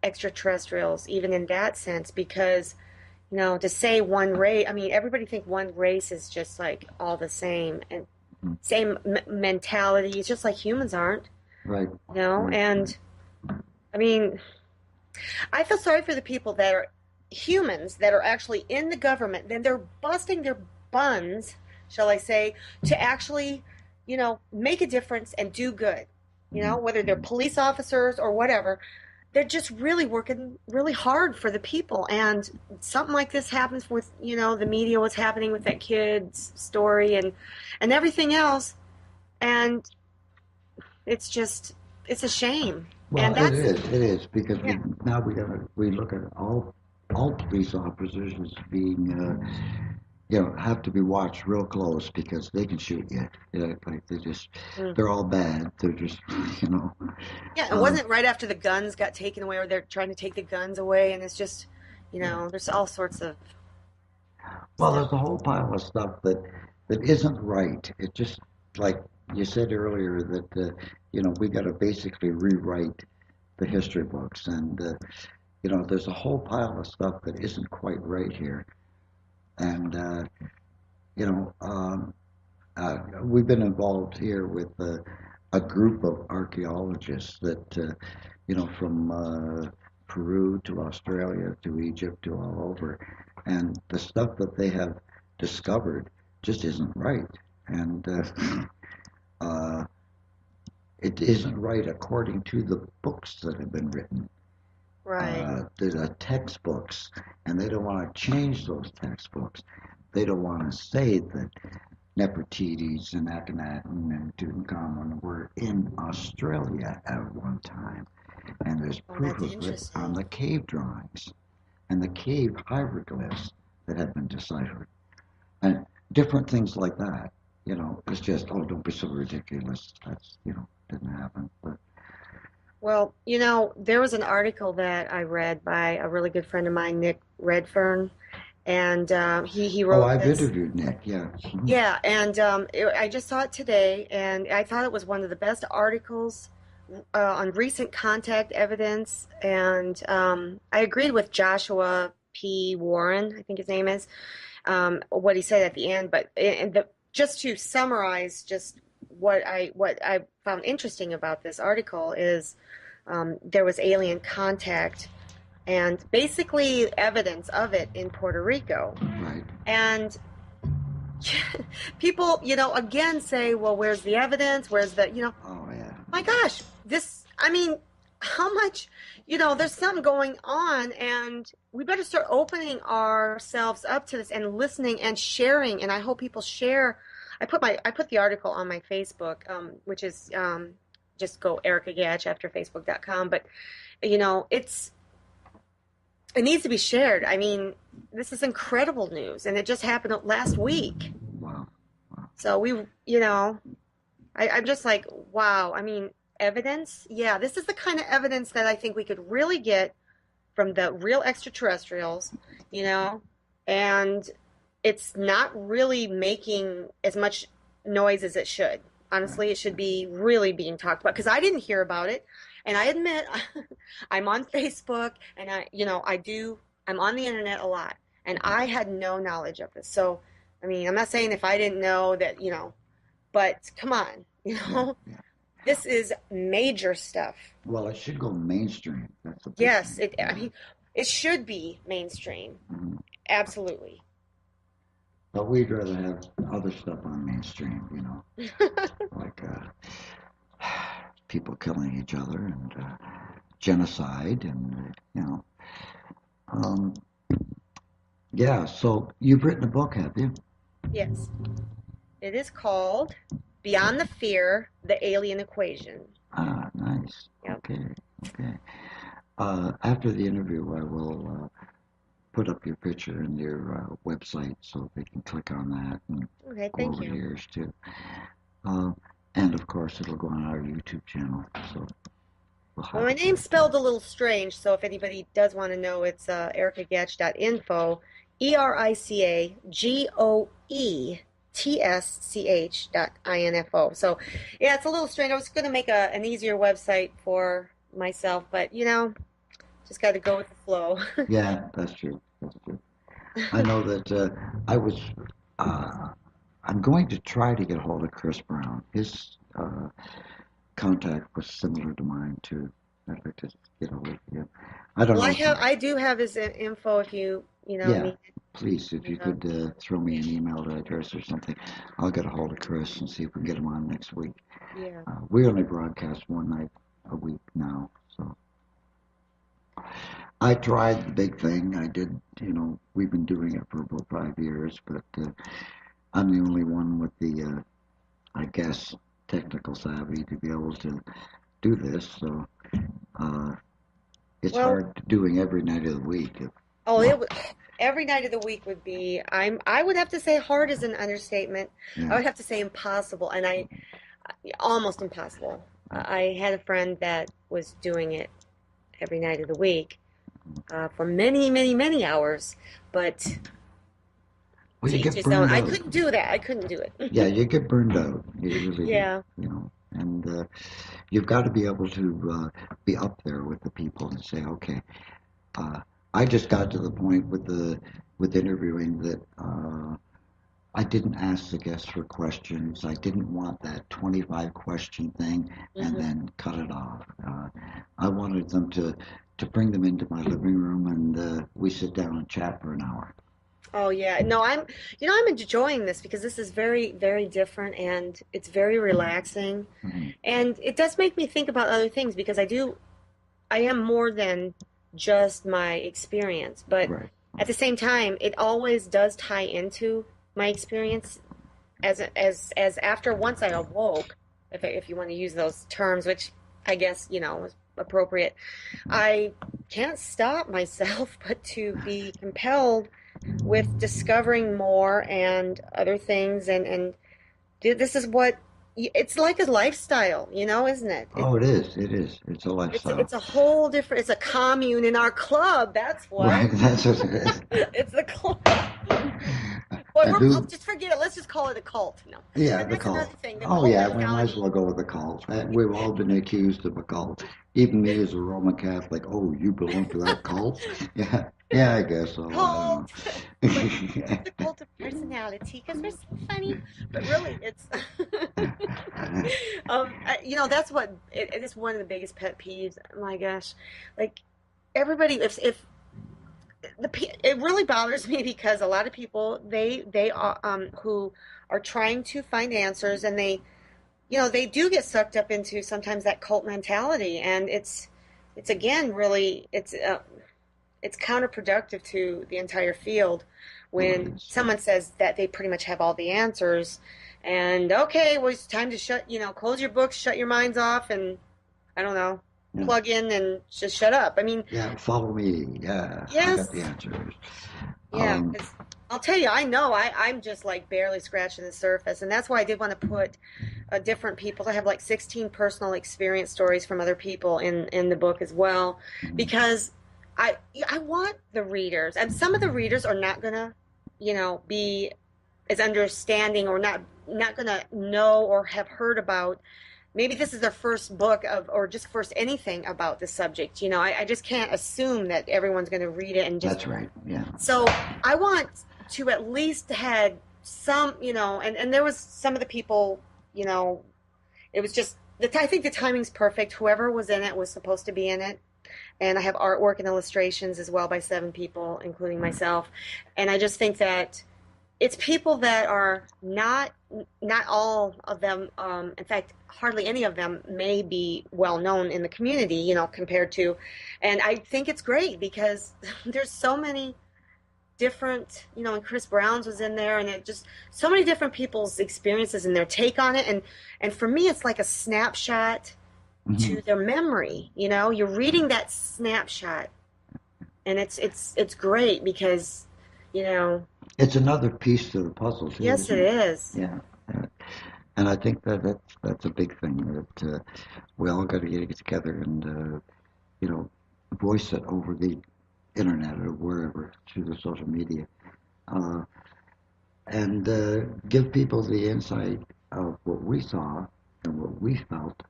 extraterrestrials, even in that sense, because, to say one race, I mean, everybody think one race is just like all the same and same mentality. It's just like humans aren't, Right. Right. and I mean, I feel sorry for the people that are humans that are actually in the government, then they're busting their buns, shall I say, to actually, make a difference and do good. Whether they're police officers or whatever, they're just really working really hard for the people. And something like this happens with, the media, what's happening with that kid's story and everything else. And it's a shame. Well, And that's, it is because yeah. now we look at all police officers as being have to be watched real close because they can shoot you. Like they're all bad. They're just Yeah, it wasn't right after the guns got taken away, or they're trying to take the guns away, and it's just, there's all sorts of Well, stuff. there's a whole pile of stuff that isn't right. It just like you said earlier that we got to basically rewrite the history books, and there's a whole pile of stuff that isn't quite right here, and you know we've been involved here with a group of archaeologists that from Peru to Australia to Egypt to all over, and the stuff that they have discovered just isn't right, and uh, it isn't right according to the books that have been written. Right. There's textbooks, and they don't want to change those textbooks. They don't want to say that Nefertiti's and Akhenaten and Tutankhamun were in Australia at one time, and there's Oh, proof that's of it on interesting. the cave drawings and the cave hieroglyphs that have been deciphered, and different things like that. It's just, oh, don't be so ridiculous. That's didn't happen. But Well, there was an article that I read by a really good friend of mine, Nick Redfern, and he oh, wrote I've this. interviewed Nick. Yeah. Yeah, and I just saw it today, and I thought it was one of the best articles on recent contact evidence, and I agreed with Joshua P. Warren, I think his name is, what he said at the end. But just to summarize, just what I found interesting about this article is there was alien contact and basically evidence of it in Puerto Rico. Right. And people, again say, well, where's the evidence? Where's the, Oh yeah. my gosh, I mean, how much, there's something going on, and we better start opening ourselves up to this and listening and sharing. And I hope people share. I put the article on my Facebook, which is just go Erica Goetsch after Facebook.com. But it needs to be shared. I mean, this is incredible news, and it just happened last week. Wow. So I'm just like, wow. I mean, evidence? Yeah, this is the kind of evidence that I think we could really get from the real extraterrestrials, and it's not really making as much noise as it should. Honestly, it should be really being talked about because I didn't hear about it. And I admit I'm on Facebook and I'm on the internet a lot, and I had no knowledge of this. So, I mean, I'm not saying if I didn't know that, but come on, Yeah. Yeah. this is major stuff. Well, it should go mainstream. That's the big Yes, thing. I mean, it should be mainstream. Mhm. Absolutely. But we'd rather have other stuff on mainstream, like people killing each other and genocide and um, yeah. So you've written a book, have you? Yes. It is called Beyond the Fear, the Alien Equation. Ah, nice. Yep. Okay. Okay. After the interview, I will put up your picture and your website so they can click on that and Okay, go thank over you. yours too. And of course, it'll go on our YouTube channel. So we'll have Well, my it name's there. spelled a little strange, so if anybody does want to know, it's ericagoetsch.info, ERICAGOE tsch.info. So, yeah, it's a little strange. I was going to make an easier website for myself, but just got to go with the flow. Yeah, that's true. That's true. I know that I was. I'm going to try to get a hold of Chris Brown. His contact was similar to mine too. I'd like to get a hold of him. I don't Well, know if you, I do have his info if you yeah, need please, if you it. could throw me an email address or something, I'll get a hold of Chris and see if we can get him on next week. Yeah. We only broadcast one night a week now, so I tried the big thing. I did, we've been doing it for about 5 years, but I'm the only one with the, I guess, technical savvy to be able to do this. So it's Well, hard doing every night of the week. oh, Well, every night of the week would be, I would have to say hard is an understatement. I yeah. would have to say impossible, and almost impossible. I had a friend that was doing it every night of the week for many, many, many hours, but Well, to you each get his own. burned I out. couldn't do that. I couldn't do it. Yeah, you get burned out. You really do. Yeah. And you've got to be able to be up there with the people and say, okay. I just got to the point with interviewing that I didn't ask the guests for questions. I didn't want that 25 question thing and Hmm. then cut it off. I wanted them to bring them into my living room and we sit down and chat for an hour. Oh yeah. No, I'm enjoying this because this is very, very different and it's very relaxing. Mhm. And it does make me think about other things because I am more than just my experience, but Right. at the same time, it always does tie into my experience as after once I awoke, if you want to use those terms, which I guess, was appropriate. I can't stop myself but to be compelled with discovering more and other things and this is what it's like a lifestyle, isn't it? Oh, it is. It is. It's a It's lifestyle. it's a whole different. It's a commune in our club. That's Right. what. That's what it is. It's the club. Boy, I I'll do. just forget it. Let's just call it a cult. No, Yeah, and the that's another cult. thing. The Oh, cult yeah, we might as mentality. well go with the cult. We've all been accused of a cult. Even me as a Roman Catholic. Oh, you belong to that cult? Yeah, yeah, I guess so. I Cult. But don't it's a cult of personality because we're so funny. But really, it's know. that's what it is. One of the biggest pet peeves. My gosh, like everybody, if it really bothers me because a lot of people they are who are trying to find answers and they do get sucked up into sometimes that cult mentality and it's again really it's counterproductive to the entire field Oh, when it is. someone says that they pretty much have all the answers and okay, well it's time to close your books, shut your minds off and I don't know, Yeah, plug in and just shut up. I mean, yeah, follow me. Yeah, I got the yes. answers. Yeah, Um, because I'll tell you, I know I'm just like barely scratching the surface, and that's why I did want to put different people. I have like 16 personal experience stories from other people in the book as well, mhm. because I I want the readers, and some of the readers are not gonna, be as understanding or not gonna know or have heard about. Maybe this is their first book or just first anything about the subject. I just can't assume that everyone's going to read it and just That's right. Yeah. so I want to at least had some, and there was some of the people, you know, it was just I think the timing's perfect. Whoever was in it was supposed to be in it, and I have artwork and illustrations as well by 7 people, including myself, and I just think that it's people that are not all of them. In fact, hardly any of them may be well known in the community, compared to, and I think it's great because there's so many different, and Chris Brown's was in there, and it just so many different people's experiences and their take on it, and for me, it's like a snapshot Hmm. to their memory. You're reading that snapshot, and it's great because, you know, It's another piece to the puzzle too, yes, it isn't it? is. Yeah. Yeah. And I think that's a big thing that we all got to get together and you know voice it over the internet or wherever through the social media. Uh, and give people the insight of what we saw and what we felt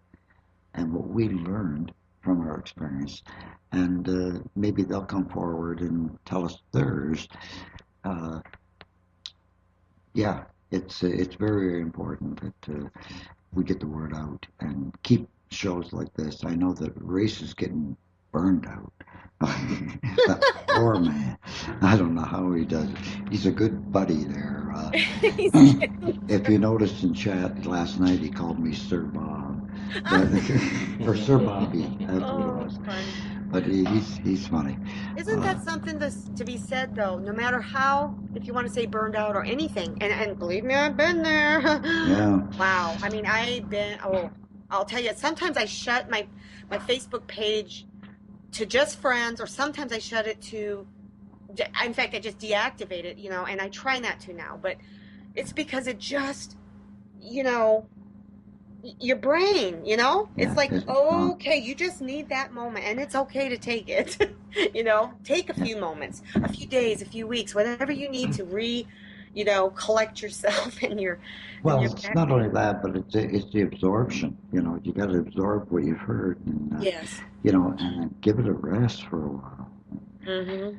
and what we learned from our experience. And maybe they'll come forward and tell us theirs. Uh, yeah, it's very, very important that we get the word out and keep shows like this. I know that Race is getting burned out. That poor man. I don't know how he does it. He's a good buddy there. If you noticed in chat last night, he called me Sir Bob. Or Sir Bobby. That's what it was. Funny. But he's funny. Isn't that something to be said, though? No matter how, if you want to say burned out or anything, and believe me, I've been there. Yeah. Wow. I mean, I'll tell you, sometimes I shut my Facebook page to just friends, or sometimes I shut it to, in fact, I just deactivate it, and I try not to now, but it's because it just, your brain, it's like, okay, you just need that moment, and it's okay to take it. Take a few moments, a few days, a few weeks, whatever you need to collect yourself and your. Well, and your it's not only that, but it's the absorption. You got to absorb what you've heard, and Yes. And then give it a rest for a while. Mm-hmm.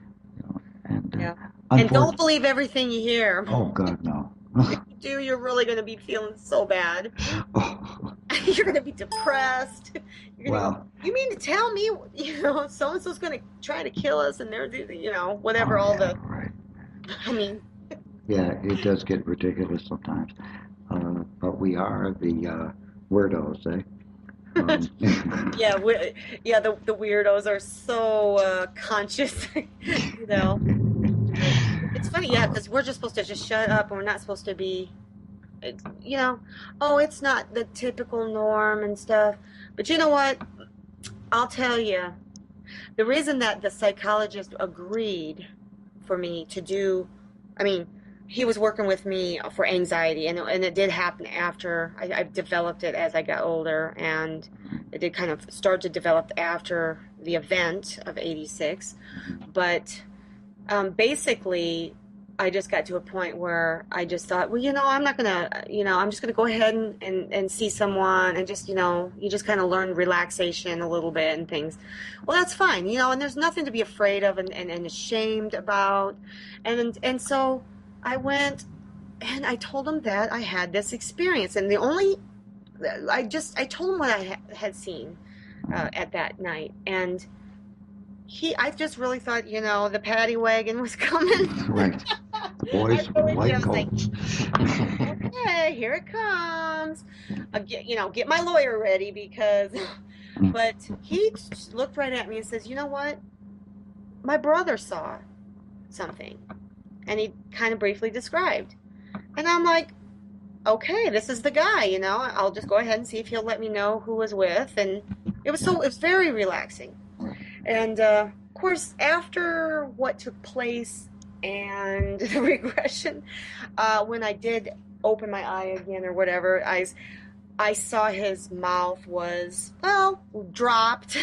And Yeah. And don't believe everything you hear. Oh God, no. If you do, you're really going to be feeling so bad. Oh. You're going to be depressed. Well, you mean to tell me, so and so's going to try to kill us, and they're, whatever, all the. Right. I mean. Yeah, it does get ridiculous sometimes, but we are the weirdos, eh? Yeah, the weirdos are so conscious, It's funny, yeah, because we're just supposed to just shut up, and we're not supposed to be, it's not the typical norm and stuff. But you know what? I'll tell you, the reason that the psychologist agreed for me to do, he was working with me for anxiety, and it did happen after I developed it as I got older, and it did kind of start to develop after the event of '86. But basically, I just got to a point where I just thought, well, I'm not gonna, I'm just gonna go ahead and see someone, and just, you just kind of learn relaxation a little bit and things. Well, that's fine, and there's nothing to be afraid of and ashamed about, and so I went and I told him that I had this experience, and I told him what I had seen at that night, and I just really thought, the paddy wagon was coming. Right. Boys with white coats. Okay, here it comes. Get my lawyer ready because, but he looked right at me and says, you know what? My brother saw something. And he kind of briefly described. And I'm like, okay, this is the guy, I'll just go ahead and see if he'll let me know who was with. And it was very relaxing. And of course, after what took place and the regression, when I did open my eye again or whatever, I saw his mouth was, dropped.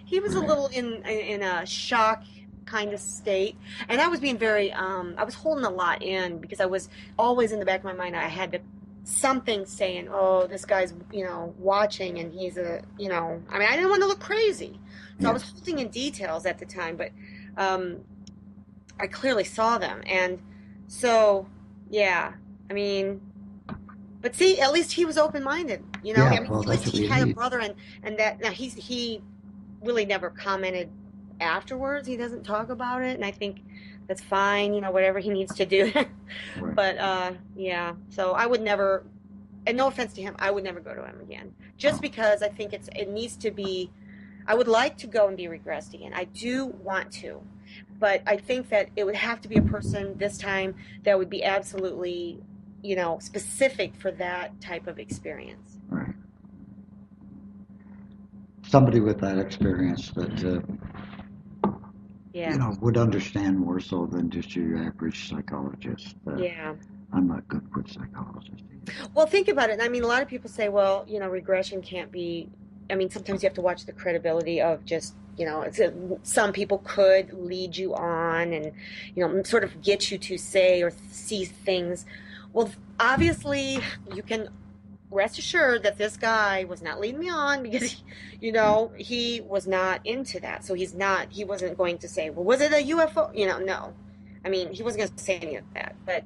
He was a little in a shock kind of state, and I was being very I was holding a lot in because I was always in the back of my mind I had something saying, oh, this guy's watching, and he's I didn't want to look crazy, so I was holding in details at the time, but I clearly saw them, and so but see, at least he was open-minded, Well, at least he had need. a brother, and that now he really never commented afterwards. He doesn't talk about it, and I think that's fine, whatever he needs to do. Right. But so I would never, and no offense to him, I would never go to him again, just because I think it needs to be. I would like to go and be regressed again. I do want to, but I think that it would have to be a person this time that would be absolutely, specific for that type of experience. Right. Somebody with that experience that would understand more so than just your average psychologist. I'm not good with psychologists either. Well, think about it. A lot of people say, well, regression can't be I mean, sometimes you have to watch the credibility of just, some people could lead you on and, sort of get you to say or see things. Well, obviously, you can rest assured that this guy was not leading me on because, he was not into that. So he wasn't going to say, well, was it a UFO? No. I mean, he wasn't going to say any of that. But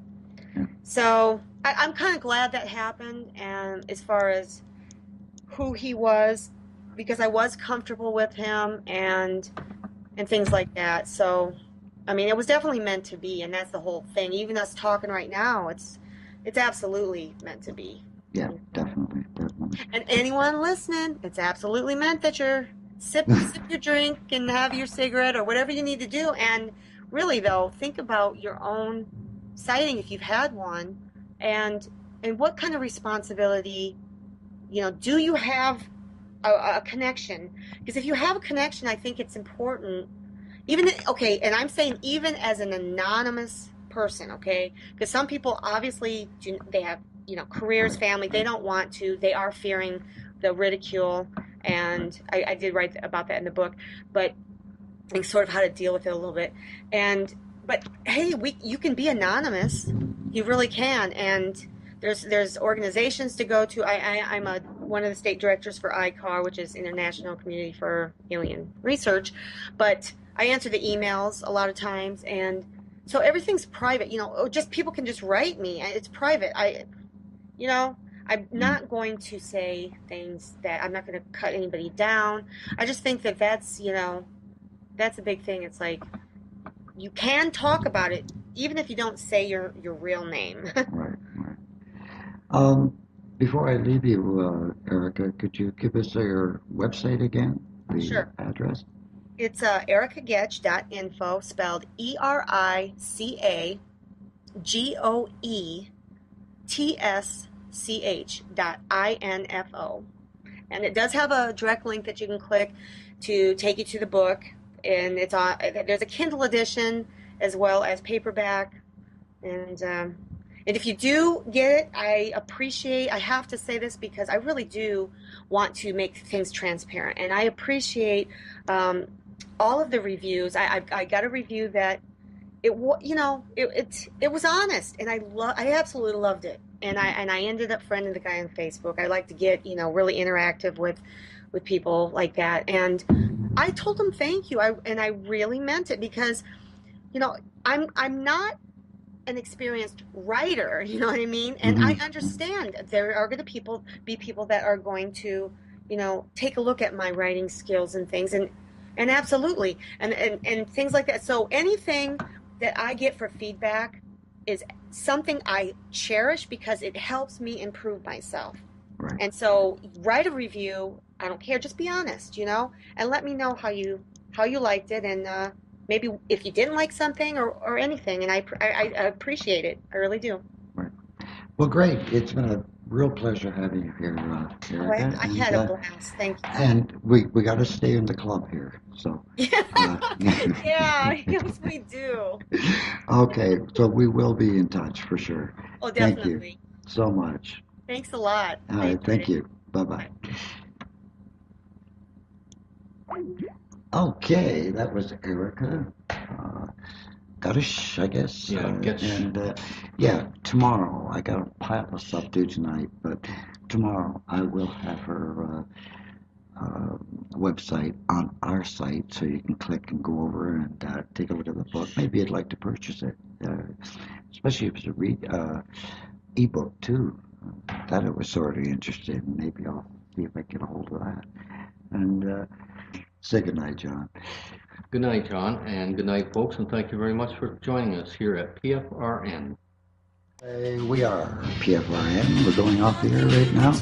so I'm kind of glad that happened. And as far as who he was, because I was comfortable with him and things like that. So, I mean, it was definitely meant to be, and that's the whole thing. Even us talking right now, it's absolutely meant to be. Yeah, definitely. And anyone listening, it's absolutely meant that you're sip your drink and have your cigarette or whatever you need to do. And really, though, think about your own sighting if you've had one, and what kind of responsibility, do you have a connection? Because if you have a connection, I think it's important. And I'm saying even as an anonymous person, okay? Because some people obviously they have careers, family. They don't want to. They are fearing the ridicule, and I did write about that in the book, but sort of how to deal with it a little bit. But hey, you can be anonymous. You really can, and there's organizations to go to. I'm one of the state directors for ICAR, which is International Community for Alien Research, but I answer the emails a lot of times, and so everything's private. Just people can just write me. It's private. I'm not going to say things that I'm not going to cut anybody down. I just think that's a big thing. It's like you can talk about it even if you don't say your real name. Right. Before I leave you, Erica, could you give us your website again? The Sure. address? It's ericagoetsch.info, spelled ERICAGOETSCH.info. And it does have a direct link that you can click to take you to the book. And there's a Kindle edition as well as paperback. And if you do get it, I have to say this because I really do want to make things transparent. And I appreciate all of the reviews. I got a review that it was honest, and I absolutely loved it. And I ended up friending the guy on Facebook. I like to get really interactive with people like that. And I told him thank you. I really meant it because I'm not an experienced writer, you know what I mean? And I understand there are going to be people that are going to, take a look at my writing skills and things, and absolutely, and things like that. So anything that I get for feedback is something I cherish because it helps me improve myself. Right. And so write a review. I don't care. Just be honest, and let me know how you liked it, and maybe if you didn't like something or anything, and I appreciate it. I really do. Right. Well, great. It's been a real pleasure having you here, Erica. I had a blast. Thank you. And we got to stay in the club here. So. Yeah, yes, we do. Okay, so we will be in touch for sure. Oh, definitely. Thank you so much. Thanks a lot. All right, thank you. Bye-bye. Okay, that was Erica Goetsch, I guess. Yeah, Goetsch. And tomorrow, I got a pile of stuff due tonight, but tomorrow I will have her website on our site, so you can click and go over and take a look at the book. Maybe you'd like to purchase it, especially if it's a ebook too. That I was sort of interested in. Maybe I'll see if I can get a hold of that. And say good night, John. Good night, John, and good night, folks, and thank you very much for joining us here at PFRN. We are PFRN. We're going off the air right now.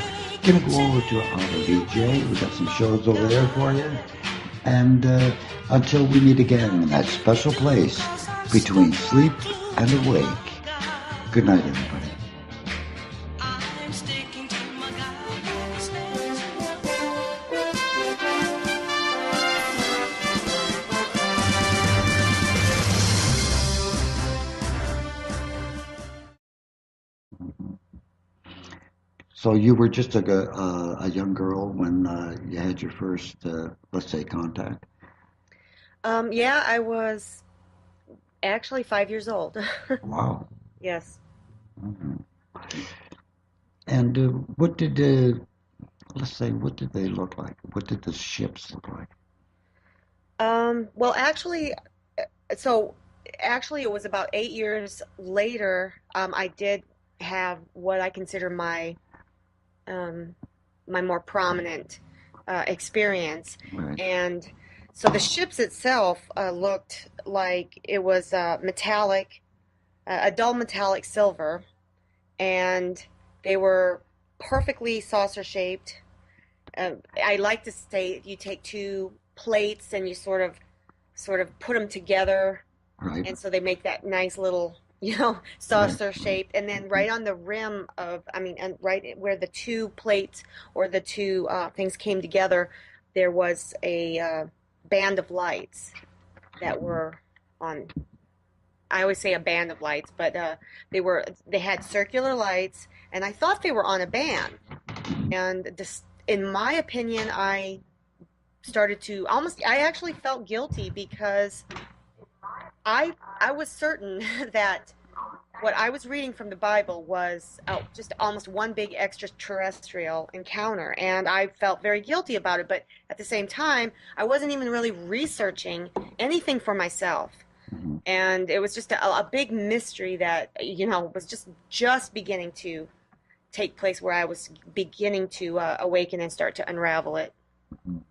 Gonna go over to Auto DJ. We got some shows over there for you. And until we meet again in that special place between sleep and awake. Good night, everybody. So you were just a young girl when you had your first, let's say, contact? Yeah, I was actually 5 years old. Wow. Yes. Mhm. And what did, let's say, what did they look like? What did the ships look like? Well, so actually, it was about 8 years later. I did have what I consider um, my more prominent experience, Right. and so the ships itself looked like it was metallic, a dull metallic silver, and they were perfectly saucer shaped. I like to say you take two plates and you sort of put them together, Right. and so they make that nice little Right. saucer shape. And then right on the rim and right where the two plates or the two things came together, there was a band of lights that were on. I always say a band of lights, but they had circular lights, and I thought they were on a band. And this, in my opinion, I actually felt guilty because I was certain that what I was reading from the Bible was just almost one big extraterrestrial encounter, and I felt very guilty about it. But at the same time, I wasn't even really researching anything for myself, Mhm. and it was just a big mystery that was just beginning to take place, where I was beginning to awaken and start to unravel it. Mhm.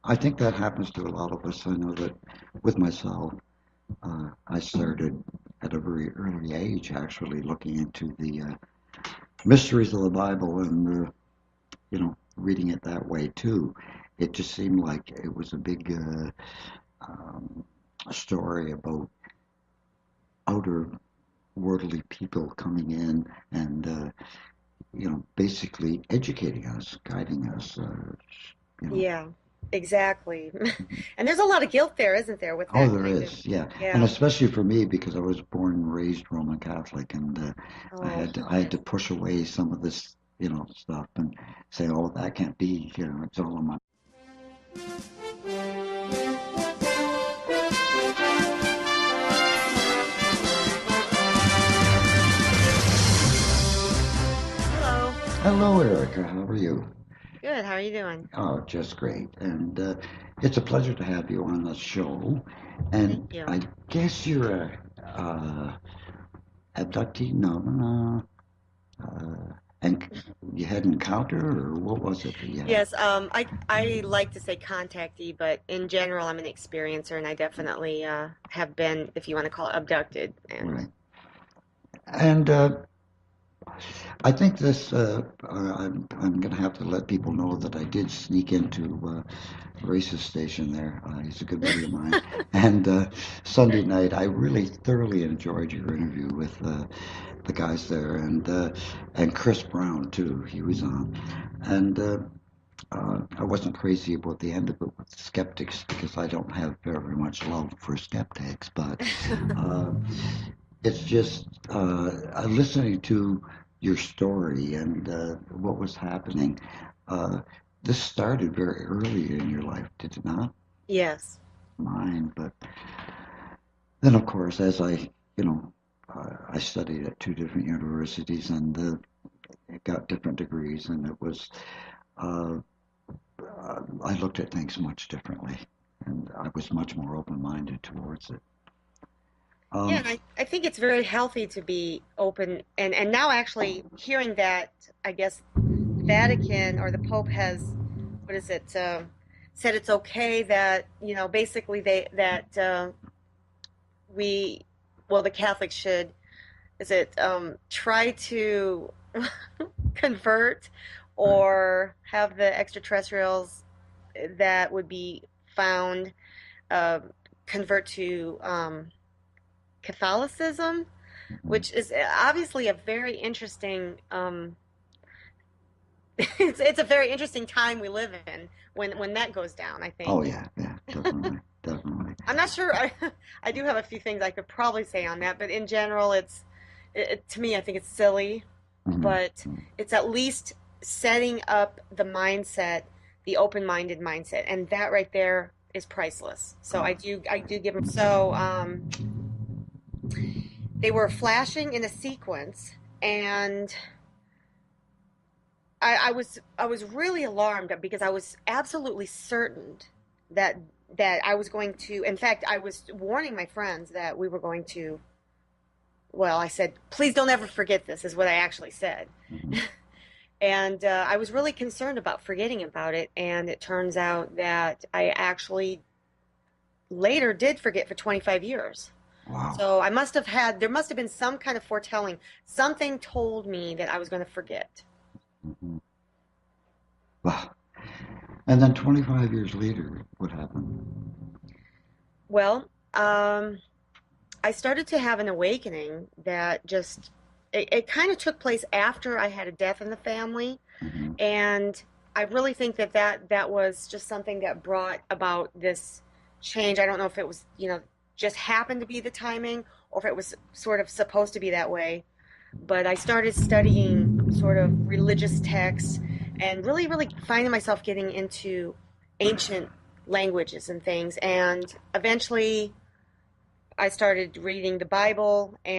I think that happens to a lot of us. I know that with myself, I started at a very early age actually looking into the mysteries of the Bible and reading it that way too. It just seemed like it was a big um, story about outer worldly people coming in and basically educating us, guiding us. You know. Yeah, exactly. And there's a lot of guilt there, isn't there, with Oh, that there kind of, is, yeah, and yeah. especially for me because I was born and raised Roman Catholic, and Oh, I had to push away some of this, stuff and say, oh, that can't be, it's all in my. hello. Hello, Erica. How are you? Good. How are you doing? Oh, just great, and it's a pleasure to have you on the show. Thank And you. I guess you're a abductee, no, and you had an encounter, or what was it that you had? Yes, I like to say contactee, but in general, I'm an experiencer, and I definitely have been, if you want to call it, abducted. And Right. And I think this, I'm going to have to let people know that I did sneak into Race's station there. He's a good buddy of mine. And Sunday night, I really thoroughly enjoyed your interview with the guys there, and Chris Brown too. He was on, and I wasn't crazy about the end of it with skeptics because I don't have very much love for skeptics, but uh, it's just listening to your story and what was happening. Uh, this started very early in your life, did it not? yes. Mine, but then of course, as I studied at two different universities and got different degrees, and it was uh, I looked at things much differently, and I was much more open-minded towards it. Yeah, Um, and I think it's very healthy to be open, and now actually hearing that, I guess the Vatican or the Pope has, what is it, said it's okay that, basically that we, well, the Catholics should, is it try to convert or have the extraterrestrials that would be found uh, convert to Catholicism, mhm. which is obviously a very interesting. It's a very interesting time we live in when that goes down. I Oh think. yeah, yeah, definitely, definitely. I'm not sure. I do have a few things I could probably say on that, but in general, to me, I think it's silly. but it's at least setting up the mindset, the open-minded mindset, and that right there is priceless. So I do give them. So they were flashing in a sequence, and I was really alarmed because I was absolutely certain that I was going to. In fact, I was warning my friends that we were going to. Well, I said, please don't ever forget this, is what I actually said. And I was really concerned about forgetting about it. And it turns out that I actually later did forget for 25 years. Wow. So there must have been some kind of foretelling. Something told me that I was going to forget. Wow. And then 25 years later, what happened? Well, I started to have an awakening that just, it kind of took place after I had a death in the family. And I really think that was just something that brought about this change. I don't know if it was, just happened to be the timing or if it was sort of supposed to be that way. But I started studying sort of religious texts and really, really finding myself getting into ancient languages and things. And eventually I started reading the Bible, and